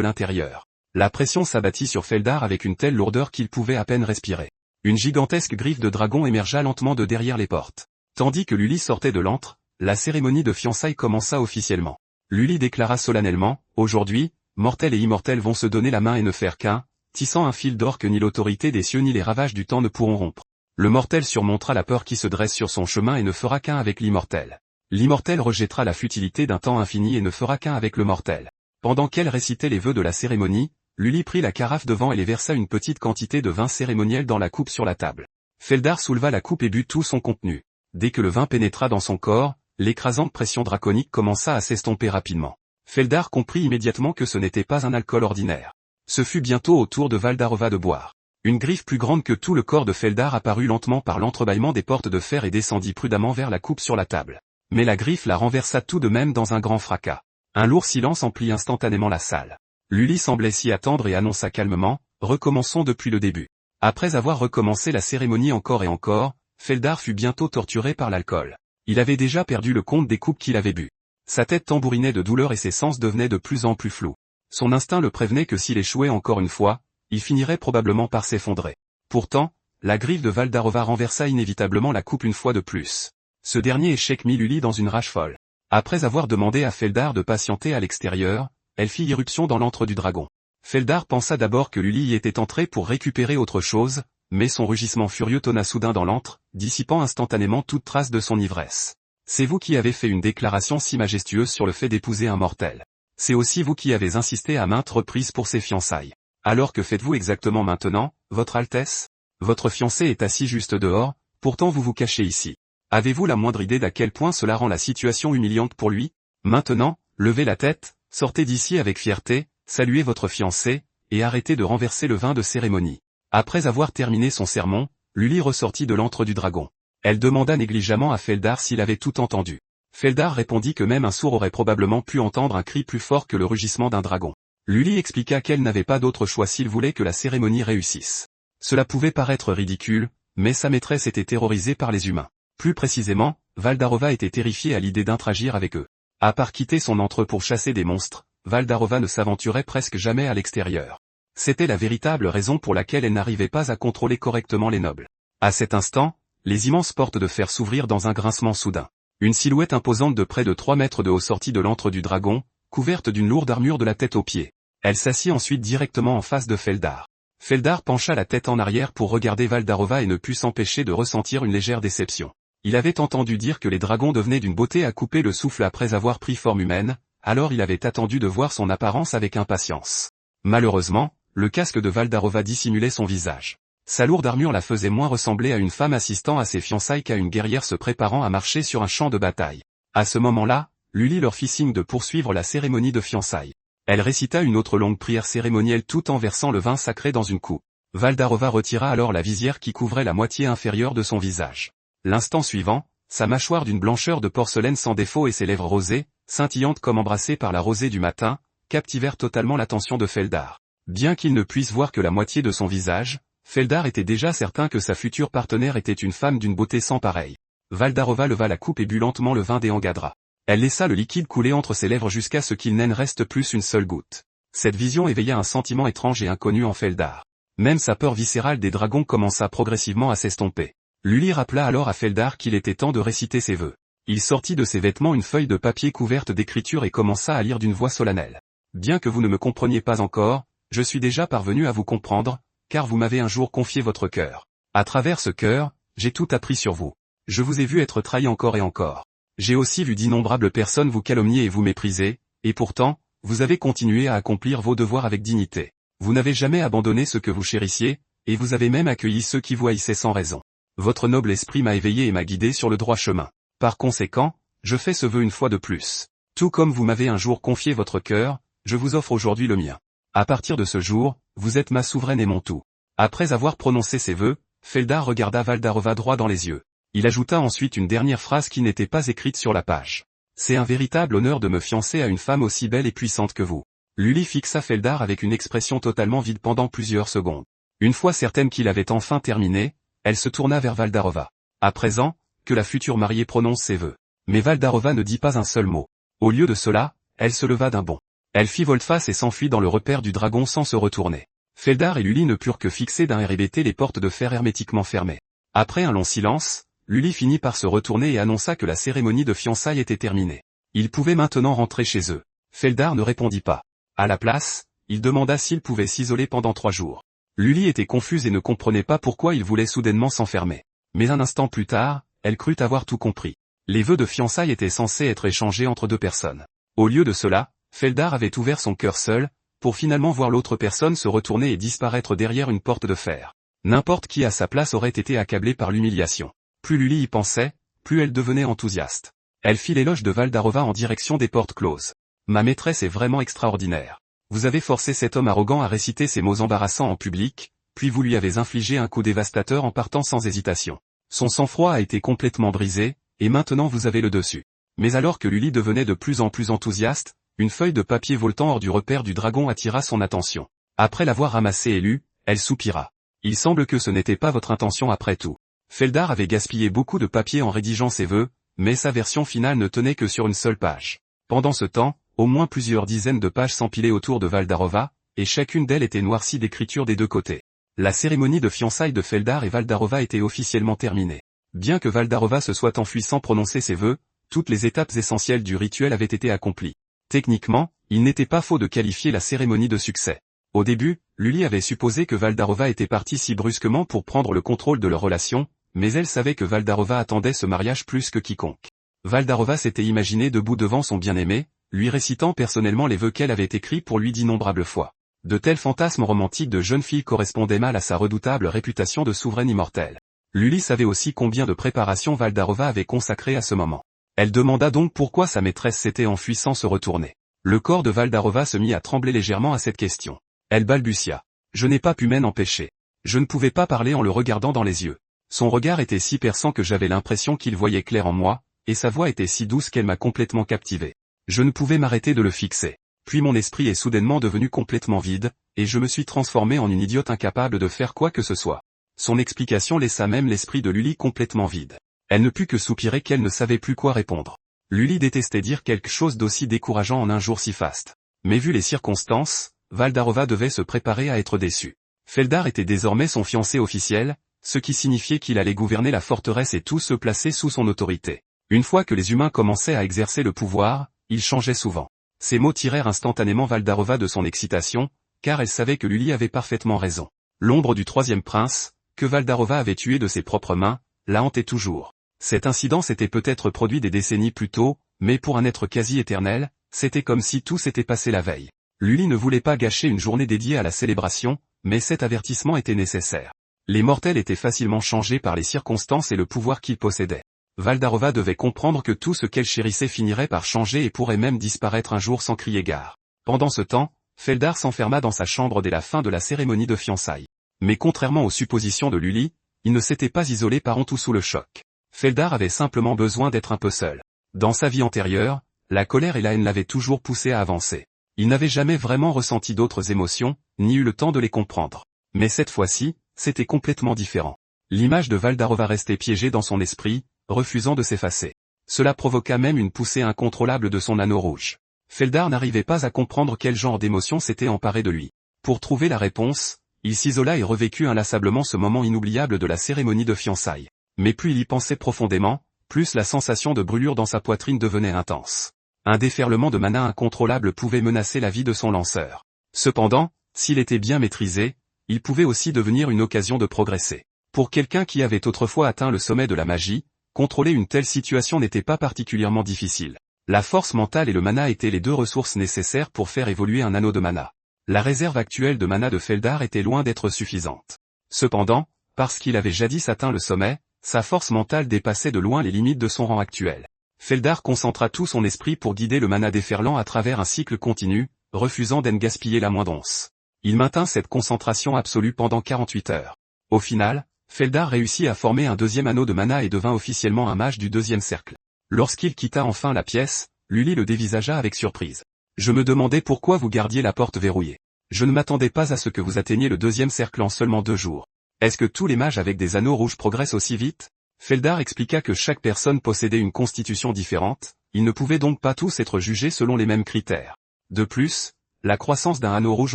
l'intérieur. La pression s'abattit sur Feldar avec une telle lourdeur qu'il pouvait à peine respirer. Une gigantesque griffe de dragon émergea lentement de derrière les portes. Tandis que Lully sortait de l'antre, la cérémonie de fiançailles commença officiellement. Lully déclara solennellement, « Aujourd'hui, mortels et immortels vont se donner la main et ne faire qu'un, tissant un fil d'or que ni l'autorité des cieux ni les ravages du temps ne pourront rompre. Le mortel surmontera la peur qui se dresse sur son chemin et ne fera qu'un avec l'immortel. L'immortel rejettera la futilité d'un temps infini et ne fera qu'un avec le mortel. » Pendant qu'elle récitait les vœux de la cérémonie, Lully prit la carafe devant elle et versa une petite quantité de vin cérémoniel dans la coupe sur la table. Feldar souleva la coupe et but tout son contenu. Dès que le vin pénétra dans son corps, l'écrasante pression draconique commença à s'estomper rapidement. Feldar comprit immédiatement que ce n'était pas un alcool ordinaire. Ce fut bientôt au tour de Valdarova de boire. Une griffe plus grande que tout le corps de Feldar apparut lentement par l'entrebâillement des portes de fer et descendit prudemment vers la coupe sur la table. Mais la griffe la renversa tout de même dans un grand fracas. Un lourd silence emplit instantanément la salle. Lully semblait s'y attendre et annonça calmement, « Recommençons depuis le début. » Après avoir recommencé la cérémonie encore et encore, Feldar fut bientôt torturé par l'alcool. Il avait déjà perdu le compte des coupes qu'il avait bu. Sa tête tambourinait de douleur et ses sens devenaient de plus en plus flous. Son instinct le prévenait que s'il échouait encore une fois, il finirait probablement par s'effondrer. Pourtant, la griffe de Valdarova renversa inévitablement la coupe une fois de plus. Ce dernier échec mit Lully dans une rage folle. Après avoir demandé à Feldar de patienter à l'extérieur, elle fit irruption dans l'antre du dragon. Feldar pensa d'abord que Lully y était entré pour récupérer autre chose, mais son rugissement furieux tonna soudain dans l'antre, dissipant instantanément toute trace de son ivresse. « C'est vous qui avez fait une déclaration si majestueuse sur le fait d'épouser un mortel. C'est aussi vous qui avez insisté à maintes reprises pour ces fiançailles. Alors que faites-vous exactement maintenant, Votre Altesse? Votre fiancé est assis juste dehors, pourtant vous vous cachez ici. Avez-vous la moindre idée d'à quel point cela rend la situation humiliante pour lui? Maintenant, levez la tête, sortez d'ici avec fierté, saluez votre fiancé, et arrêtez de renverser le vin de cérémonie. » Après avoir terminé son sermon, Lully ressortit de l'antre du dragon. Elle demanda négligemment à Feldar s'il avait tout entendu. Feldar répondit que même un sourd aurait probablement pu entendre un cri plus fort que le rugissement d'un dragon. Lully expliqua qu'elle n'avait pas d'autre choix s'il voulait que la cérémonie réussisse. Cela pouvait paraître ridicule, mais sa maîtresse était terrorisée par les humains. Plus précisément, Valdarova était terrifiée à l'idée d'interagir avec eux. À part quitter son antre pour chasser des monstres, Valdarova ne s'aventurait presque jamais à l'extérieur. C'était la véritable raison pour laquelle elle n'arrivait pas à contrôler correctement les nobles. À cet instant, les immenses portes de fer s'ouvrirent dans un grincement soudain. Une silhouette imposante de près de 3 mètres de haut sortit de l'antre du dragon, couverte d'une lourde armure de la tête aux pieds. Elle s'assit ensuite directement en face de Feldar. Feldar pencha la tête en arrière pour regarder Valdarova et ne put s'empêcher de ressentir une légère déception. Il avait entendu dire que les dragons devenaient d'une beauté à couper le souffle après avoir pris forme humaine, alors il avait attendu de voir son apparence avec impatience. Malheureusement, le casque de Valdarova dissimulait son visage. Sa lourde armure la faisait moins ressembler à une femme assistant à ses fiançailles qu'à une guerrière se préparant à marcher sur un champ de bataille. À ce moment-là, Lully leur fit signe de poursuivre la cérémonie de fiançailles. Elle récita une autre longue prière cérémonielle tout en versant le vin sacré dans une coupe. Valdarova retira alors la visière qui couvrait la moitié inférieure de son visage. L'instant suivant, sa mâchoire d'une blancheur de porcelaine sans défaut et ses lèvres rosées, scintillantes comme embrassées par la rosée du matin, captivèrent totalement l'attention de Feldar. Bien qu'il ne puisse voir que la moitié de son visage, Feldar était déjà certain que sa future partenaire était une femme d'une beauté sans pareille. Valdarova leva la coupe et but lentement le vin des Angadra. Elle laissa le liquide couler entre ses lèvres jusqu'à ce qu'il n'en reste plus une seule goutte. Cette vision éveilla un sentiment étrange et inconnu en Feldar. Même sa peur viscérale des dragons commença progressivement à s'estomper. Lully rappela alors à Feldar qu'il était temps de réciter ses vœux. Il sortit de ses vêtements une feuille de papier couverte d'écriture et commença à lire d'une voix solennelle. « Bien que vous ne me compreniez pas encore, je suis déjà parvenu à vous comprendre, car vous m'avez un jour confié votre cœur. À travers ce cœur, j'ai tout appris sur vous. Je vous ai vu être trahi encore et encore. J'ai aussi vu d'innombrables personnes vous calomnier et vous mépriser, et pourtant, vous avez continué à accomplir vos devoirs avec dignité. Vous n'avez jamais abandonné ce que vous chérissiez, et vous avez même accueilli ceux qui vous haïssaient sans raison. Votre noble esprit m'a éveillé et m'a guidé sur le droit chemin. Par conséquent, je fais ce vœu une fois de plus. Tout comme vous m'avez un jour confié votre cœur, je vous offre aujourd'hui le mien. À partir de ce jour, vous êtes ma souveraine et mon tout. » Après avoir prononcé ces vœux, Feldar regarda Valdarova droit dans les yeux. Il ajouta ensuite une dernière phrase qui n'était pas écrite sur la page. « C'est un véritable honneur de me fiancer à une femme aussi belle et puissante que vous. » Lully fixa Feldar avec une expression totalement vide pendant plusieurs secondes. Une fois certaine qu'il avait enfin terminé, Elle se tourna vers Valdarova. À présent, que la future mariée prononce ses vœux. Mais Valdarova ne dit pas un seul mot. Au lieu de cela, elle se leva d'un bond. Elle fit volte-face et s'enfuit dans le repaire du dragon sans se retourner. Feldar et Lully ne purent que fixer d'un air hébété les portes de fer hermétiquement fermées. Après un long silence, Lully finit par se retourner et annonça que la cérémonie de fiançailles était terminée. Ils pouvaient maintenant rentrer chez eux. Feldar ne répondit pas. À la place, il demanda s'il pouvait s'isoler pendant 3 jours. Lully était confuse et ne comprenait pas pourquoi il voulait soudainement s'enfermer. Mais un instant plus tard, elle crut avoir tout compris. Les vœux de fiançailles étaient censés être échangés entre 2 personnes. Au lieu de cela, Feldar avait ouvert son cœur seul, pour finalement voir l'autre personne se retourner et disparaître derrière une porte de fer. N'importe qui à sa place aurait été accablé par l'humiliation. Plus Lully y pensait, plus elle devenait enthousiaste. Elle fit l'éloge de Valdarova en direction des portes closes. « Ma maîtresse est vraiment extraordinaire. Vous avez forcé cet homme arrogant à réciter ces mots embarrassants en public, puis vous lui avez infligé un coup dévastateur en partant sans hésitation. Son sang-froid a été complètement brisé, et maintenant vous avez le dessus. » Mais alors que Lully devenait de plus en plus enthousiaste, une feuille de papier voltant hors du repère du dragon attira son attention. Après l'avoir ramassée et lue, elle soupira. « Il semble que ce n'était pas votre intention après tout. » Feldar avait gaspillé beaucoup de papier en rédigeant ses vœux, mais sa version finale ne tenait que sur une seule page. Pendant ce temps, au moins plusieurs dizaines de pages s'empilaient autour de Valdarova, et chacune d'elles était noircie d'écriture des 2 côtés. La cérémonie de fiançailles de Feldar et Valdarova était officiellement terminée. Bien que Valdarova se soit enfuie sans prononcer ses vœux, toutes les étapes essentielles du rituel avaient été accomplies. Techniquement, il n'était pas faux de qualifier la cérémonie de succès. Au début, Lully avait supposé que Valdarova était partie si brusquement pour prendre le contrôle de leur relation, mais elle savait que Valdarova attendait ce mariage plus que quiconque. Valdarova s'était imaginé debout devant son bien-aimé, lui récitant personnellement les vœux qu'elle avait écrits pour lui d'innombrables fois. De tels fantasmes romantiques de jeune fille correspondaient mal à sa redoutable réputation de souveraine immortelle. Lully savait aussi combien de préparation Valdarova avait consacré à ce moment. Elle demanda donc pourquoi sa maîtresse s'était enfuie sans se retourner. Le corps de Valdarova se mit à trembler légèrement à cette question. Elle balbutia. « Je n'ai pas pu m'en empêcher. Je ne pouvais pas parler en le regardant dans les yeux. Son regard était si perçant que j'avais l'impression qu'il voyait clair en moi, et sa voix était si douce qu'elle m'a complètement captivé. Je ne pouvais m'arrêter de le fixer. Puis mon esprit est soudainement devenu complètement vide, et je me suis transformé en une idiote incapable de faire quoi que ce soit. » Son explication laissa même l'esprit de Lully complètement vide. Elle ne put que soupirer qu'elle ne savait plus quoi répondre. Lully détestait dire quelque chose d'aussi décourageant en un jour si faste. Mais vu les circonstances, Valdarova devait se préparer à être déçue. Feldar était désormais son fiancé officiel, ce qui signifiait qu'il allait gouverner la forteresse et tous se placer sous son autorité. Une fois que les humains commençaient à exercer le pouvoir, ils changeaient souvent. Ces mots tirèrent instantanément Valdarova de son excitation, car elle savait que Lully avait parfaitement raison. L'ombre du 3e prince, que Valdarova avait tué de ses propres mains, la hantait toujours. Cet incident s'était peut-être produit des décennies plus tôt, mais pour un être quasi éternel, c'était comme si tout s'était passé la veille. Lully ne voulait pas gâcher une journée dédiée à la célébration, mais cet avertissement était nécessaire. Les mortels étaient facilement changés par les circonstances et le pouvoir qu'ils possédaient. Valdarova devait comprendre que tout ce qu'elle chérissait finirait par changer et pourrait même disparaître un jour sans crier gare. Pendant ce temps, Feldar s'enferma dans sa chambre dès la fin de la cérémonie de fiançailles. Mais contrairement aux suppositions de Lully, il ne s'était pas isolé par honte ou sous le choc. Feldar avait simplement besoin d'être un peu seul. Dans sa vie antérieure, la colère et la haine l'avaient toujours poussé à avancer. Il n'avait jamais vraiment ressenti d'autres émotions, ni eu le temps de les comprendre. Mais cette fois-ci, c'était complètement différent. L'image de Valdarova restait piégée dans son esprit, refusant de s'effacer. Cela provoqua même une poussée incontrôlable de son anneau rouge. Feldar n'arrivait pas à comprendre quel genre d'émotion s'était emparé de lui. Pour trouver la réponse, il s'isola et revécut inlassablement ce moment inoubliable de la cérémonie de fiançailles. Mais plus il y pensait profondément, plus la sensation de brûlure dans sa poitrine devenait intense. Un déferlement de mana incontrôlable pouvait menacer la vie de son lanceur. Cependant, s'il était bien maîtrisé, il pouvait aussi devenir une occasion de progresser. Pour quelqu'un qui avait autrefois atteint le sommet de la magie, contrôler une telle situation n'était pas particulièrement difficile. La force mentale et le mana étaient les 2 ressources nécessaires pour faire évoluer un anneau de mana. La réserve actuelle de mana de Feldar était loin d'être suffisante. Cependant, parce qu'il avait jadis atteint le sommet, sa force mentale dépassait de loin les limites de son rang actuel. Feldar concentra tout son esprit pour guider le mana déferlant à travers un cycle continu, refusant d'en gaspiller la moindre once. Il maintint cette concentration absolue pendant 48 heures. Au final, Feldar réussit à former un 2e anneau de mana et devint officiellement un mage du 2e cercle. Lorsqu'il quitta enfin la pièce, Lully le dévisagea avec surprise. « Je me demandais pourquoi vous gardiez la porte verrouillée. Je ne m'attendais pas à ce que vous atteigniez le 2e cercle en seulement 2 jours. » Est-ce que tous les mages avec des anneaux rouges progressent aussi vite? Feldar expliqua que chaque personne possédait une constitution différente, ils ne pouvaient donc pas tous être jugés selon les mêmes critères. De plus, la croissance d'un anneau rouge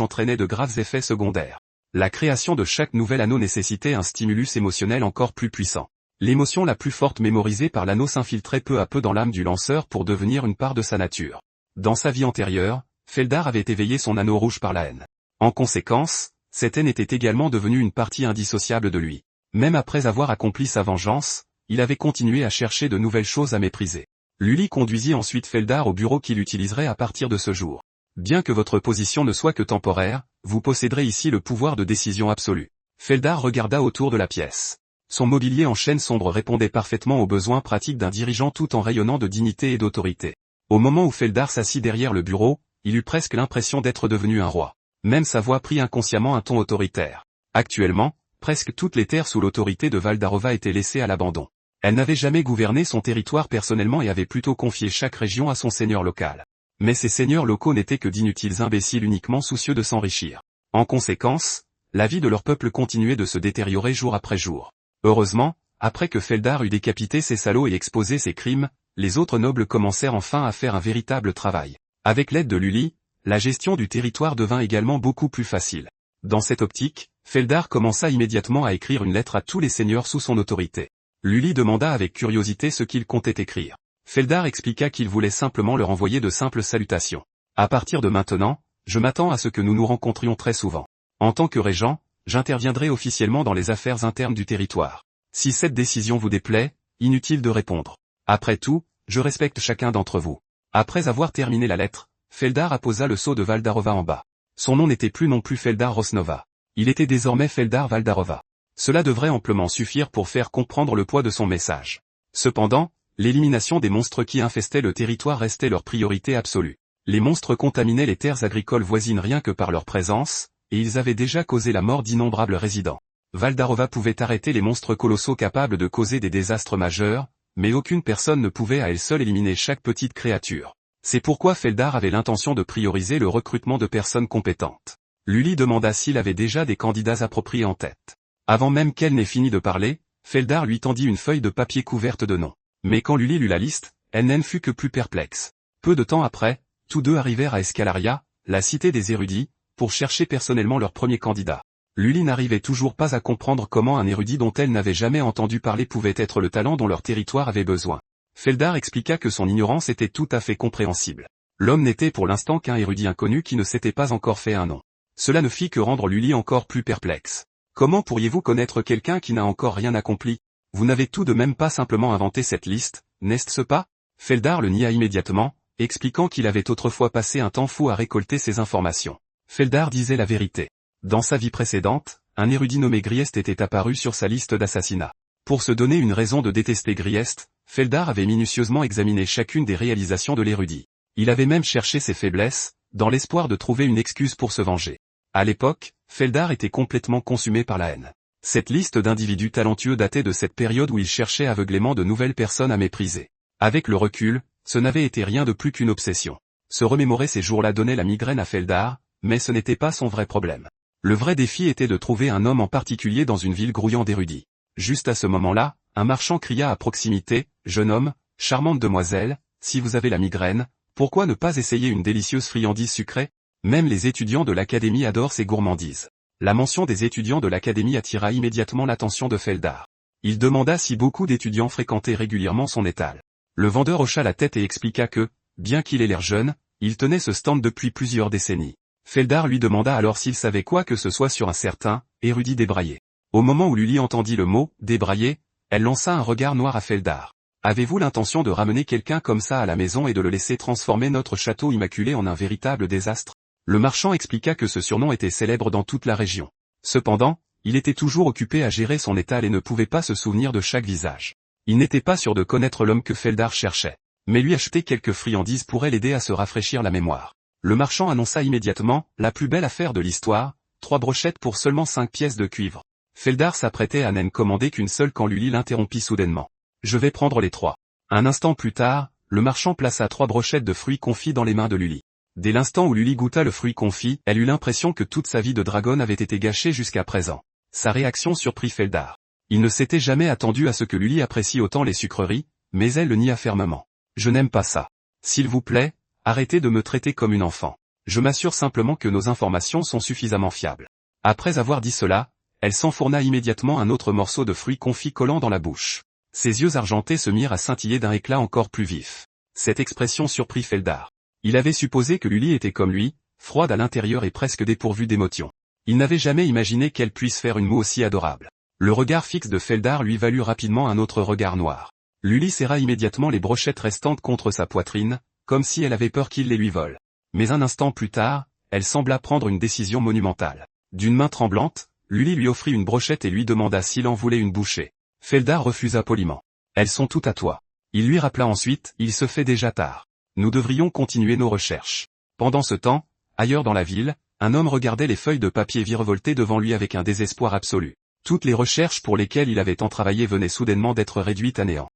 entraînait de graves effets secondaires. La création de chaque nouvel anneau nécessitait un stimulus émotionnel encore plus puissant. L'émotion la plus forte mémorisée par l'anneau s'infiltrait peu à peu dans l'âme du lanceur pour devenir une part de sa nature. Dans sa vie antérieure, Feldar avait éveillé son anneau rouge par la haine. En conséquence, cette haine était également devenue une partie indissociable de lui. Même après avoir accompli sa vengeance, il avait continué à chercher de nouvelles choses à mépriser. Lully conduisit ensuite Feldar au bureau qu'il utiliserait à partir de ce jour. Bien que votre position ne soit que temporaire, vous posséderez ici le pouvoir de décision absolue. Feldar regarda autour de la pièce. Son mobilier en chêne sombre répondait parfaitement aux besoins pratiques d'un dirigeant tout en rayonnant de dignité et d'autorité. Au moment où Feldar s'assit derrière le bureau, il eut presque l'impression d'être devenu un roi. Même sa voix prit inconsciemment un ton autoritaire. Actuellement, presque toutes les terres sous l'autorité de Valdarova étaient laissées à l'abandon. Elle n'avait jamais gouverné son territoire personnellement et avait plutôt confié chaque région à son seigneur local. Mais ces seigneurs locaux n'étaient que d'inutiles imbéciles uniquement soucieux de s'enrichir. En conséquence, la vie de leur peuple continuait de se détériorer jour après jour. Heureusement, après que Feldar eut décapité ces salauds et exposé ses crimes, les autres nobles commencèrent enfin à faire un véritable travail. Avec l'aide de Lully, la gestion du territoire devint également beaucoup plus facile. Dans cette optique, Feldar commença immédiatement à écrire une lettre à tous les seigneurs sous son autorité. Lully demanda avec curiosité ce qu'il comptait écrire. Feldar expliqua qu'il voulait simplement leur envoyer de simples salutations. À partir de maintenant, je m'attends à ce que nous nous rencontrions très souvent. En tant que régent, j'interviendrai officiellement dans les affaires internes du territoire. Si cette décision vous déplaît, inutile de répondre. Après tout, je respecte chacun d'entre vous. Après avoir terminé la lettre, Feldar apposa le sceau de Valdarova en bas. Son nom n'était plus non plus Feldar Rosnova. Il était désormais Feldar Valdarova. Cela devrait amplement suffire pour faire comprendre le poids de son message. Cependant, l'élimination des monstres qui infestaient le territoire restait leur priorité absolue. Les monstres contaminaient les terres agricoles voisines rien que par leur présence, et ils avaient déjà causé la mort d'innombrables résidents. Valdarova pouvait arrêter les monstres colossaux capables de causer des désastres majeurs, mais aucune personne ne pouvait à elle seule éliminer chaque petite créature. C'est pourquoi Feldar avait l'intention de prioriser le recrutement de personnes compétentes. Lully demanda s'il avait déjà des candidats appropriés en tête. Avant même qu'elle n'ait fini de parler, Feldar lui tendit une feuille de papier couverte de noms. Mais quand Lully lut la liste, elle n'en fut que plus perplexe. Peu de temps après, tous deux arrivèrent à Escalaria, la cité des érudits, pour chercher personnellement leur premier candidat. Lully n'arrivait toujours pas à comprendre comment un érudit dont elle n'avait jamais entendu parler pouvait être le talent dont leur territoire avait besoin. Feldar expliqua que son ignorance était tout à fait compréhensible. L'homme n'était pour l'instant qu'un érudit inconnu qui ne s'était pas encore fait un nom. Cela ne fit que rendre Lully encore plus perplexe. Comment pourriez-vous connaître quelqu'un qui n'a encore rien accompli? Vous n'avez tout de même pas simplement inventé cette liste, n'est-ce pas? Feldar le nia immédiatement, expliquant qu'il avait autrefois passé un temps fou à récolter ces informations. Feldar disait la vérité. Dans sa vie précédente, un érudit nommé Griest était apparu sur sa liste d'assassinats. Pour se donner une raison de détester Griest, Feldar avait minutieusement examiné chacune des réalisations de l'érudit. Il avait même cherché ses faiblesses, dans l'espoir de trouver une excuse pour se venger. À l'époque, Feldar était complètement consumé par la haine. Cette liste d'individus talentueux datait de cette période où il cherchait aveuglément de nouvelles personnes à mépriser. Avec le recul, ce n'avait été rien de plus qu'une obsession. Se remémorer ces jours-là donnait la migraine à Feldar, mais ce n'était pas son vrai problème. Le vrai défi était de trouver un homme en particulier dans une ville grouillant d'érudits. Juste à ce moment-là, un marchand cria à proximité, « Jeune homme, charmante demoiselle, si vous avez la migraine, pourquoi ne pas essayer une délicieuse friandise sucrée? Même les étudiants de l'académie adorent ces gourmandises. » La mention des étudiants de l'académie attira immédiatement l'attention de Feldar. Il demanda si beaucoup d'étudiants fréquentaient régulièrement son étal. Le vendeur hocha la tête et expliqua que, bien qu'il ait l'air jeune, il tenait ce stand depuis plusieurs décennies. Feldar lui demanda alors s'il savait quoi que ce soit sur un certain érudit débraillé. Au moment où Lully entendit le mot « débraillé », elle lança un regard noir à Feldar. « Avez-vous l'intention de ramener quelqu'un comme ça à la maison et de le laisser transformer notre château immaculé en un véritable désastre ?» Le marchand expliqua que ce surnom était célèbre dans toute la région. Cependant, il était toujours occupé à gérer son étal et ne pouvait pas se souvenir de chaque visage. Il n'était pas sûr de connaître l'homme que Feldar cherchait. Mais lui acheter quelques friandises pourrait l'aider à se rafraîchir la mémoire. Le marchand annonça immédiatement, la plus belle affaire de l'histoire, 3 brochettes pour seulement 5 pièces de cuivre. Feldar s'apprêtait à n'en commander qu'une seule quand Lully l'interrompit soudainement. Je vais prendre les 3. Un instant plus tard, le marchand plaça 3 brochettes de fruits confits dans les mains de Lully. Dès l'instant où Lully goûta le fruit confit, elle eut l'impression que toute sa vie de dragonne avait été gâchée jusqu'à présent. Sa réaction surprit Feldar. Il ne s'était jamais attendu à ce que Lully apprécie autant les sucreries, mais elle le nia fermement. Je n'aime pas ça. S'il vous plaît, arrêtez de me traiter comme une enfant. Je m'assure simplement que nos informations sont suffisamment fiables. Après avoir dit cela, elle s'enfourna immédiatement un autre morceau de fruit confit collant dans la bouche. Ses yeux argentés se mirent à scintiller d'un éclat encore plus vif. Cette expression surprit Feldar. Il avait supposé que Lully était comme lui, froide à l'intérieur et presque dépourvue d'émotion. Il n'avait jamais imaginé qu'elle puisse faire une moue aussi adorable. Le regard fixe de Feldar lui valut rapidement un autre regard noir. Lully serra immédiatement les brochettes restantes contre sa poitrine, comme si elle avait peur qu'il les lui vole. Mais un instant plus tard, elle sembla prendre une décision monumentale. D'une main tremblante, Lully lui offrit une brochette et lui demanda s'il en voulait une bouchée. Feldar refusa poliment. Elles sont toutes à toi. Il lui rappela ensuite, il se fait déjà tard. Nous devrions continuer nos recherches. Pendant ce temps, ailleurs dans la ville, un homme regardait les feuilles de papier virevoltées devant lui avec un désespoir absolu. Toutes les recherches pour lesquelles il avait tant travaillé venaient soudainement d'être réduites à néant.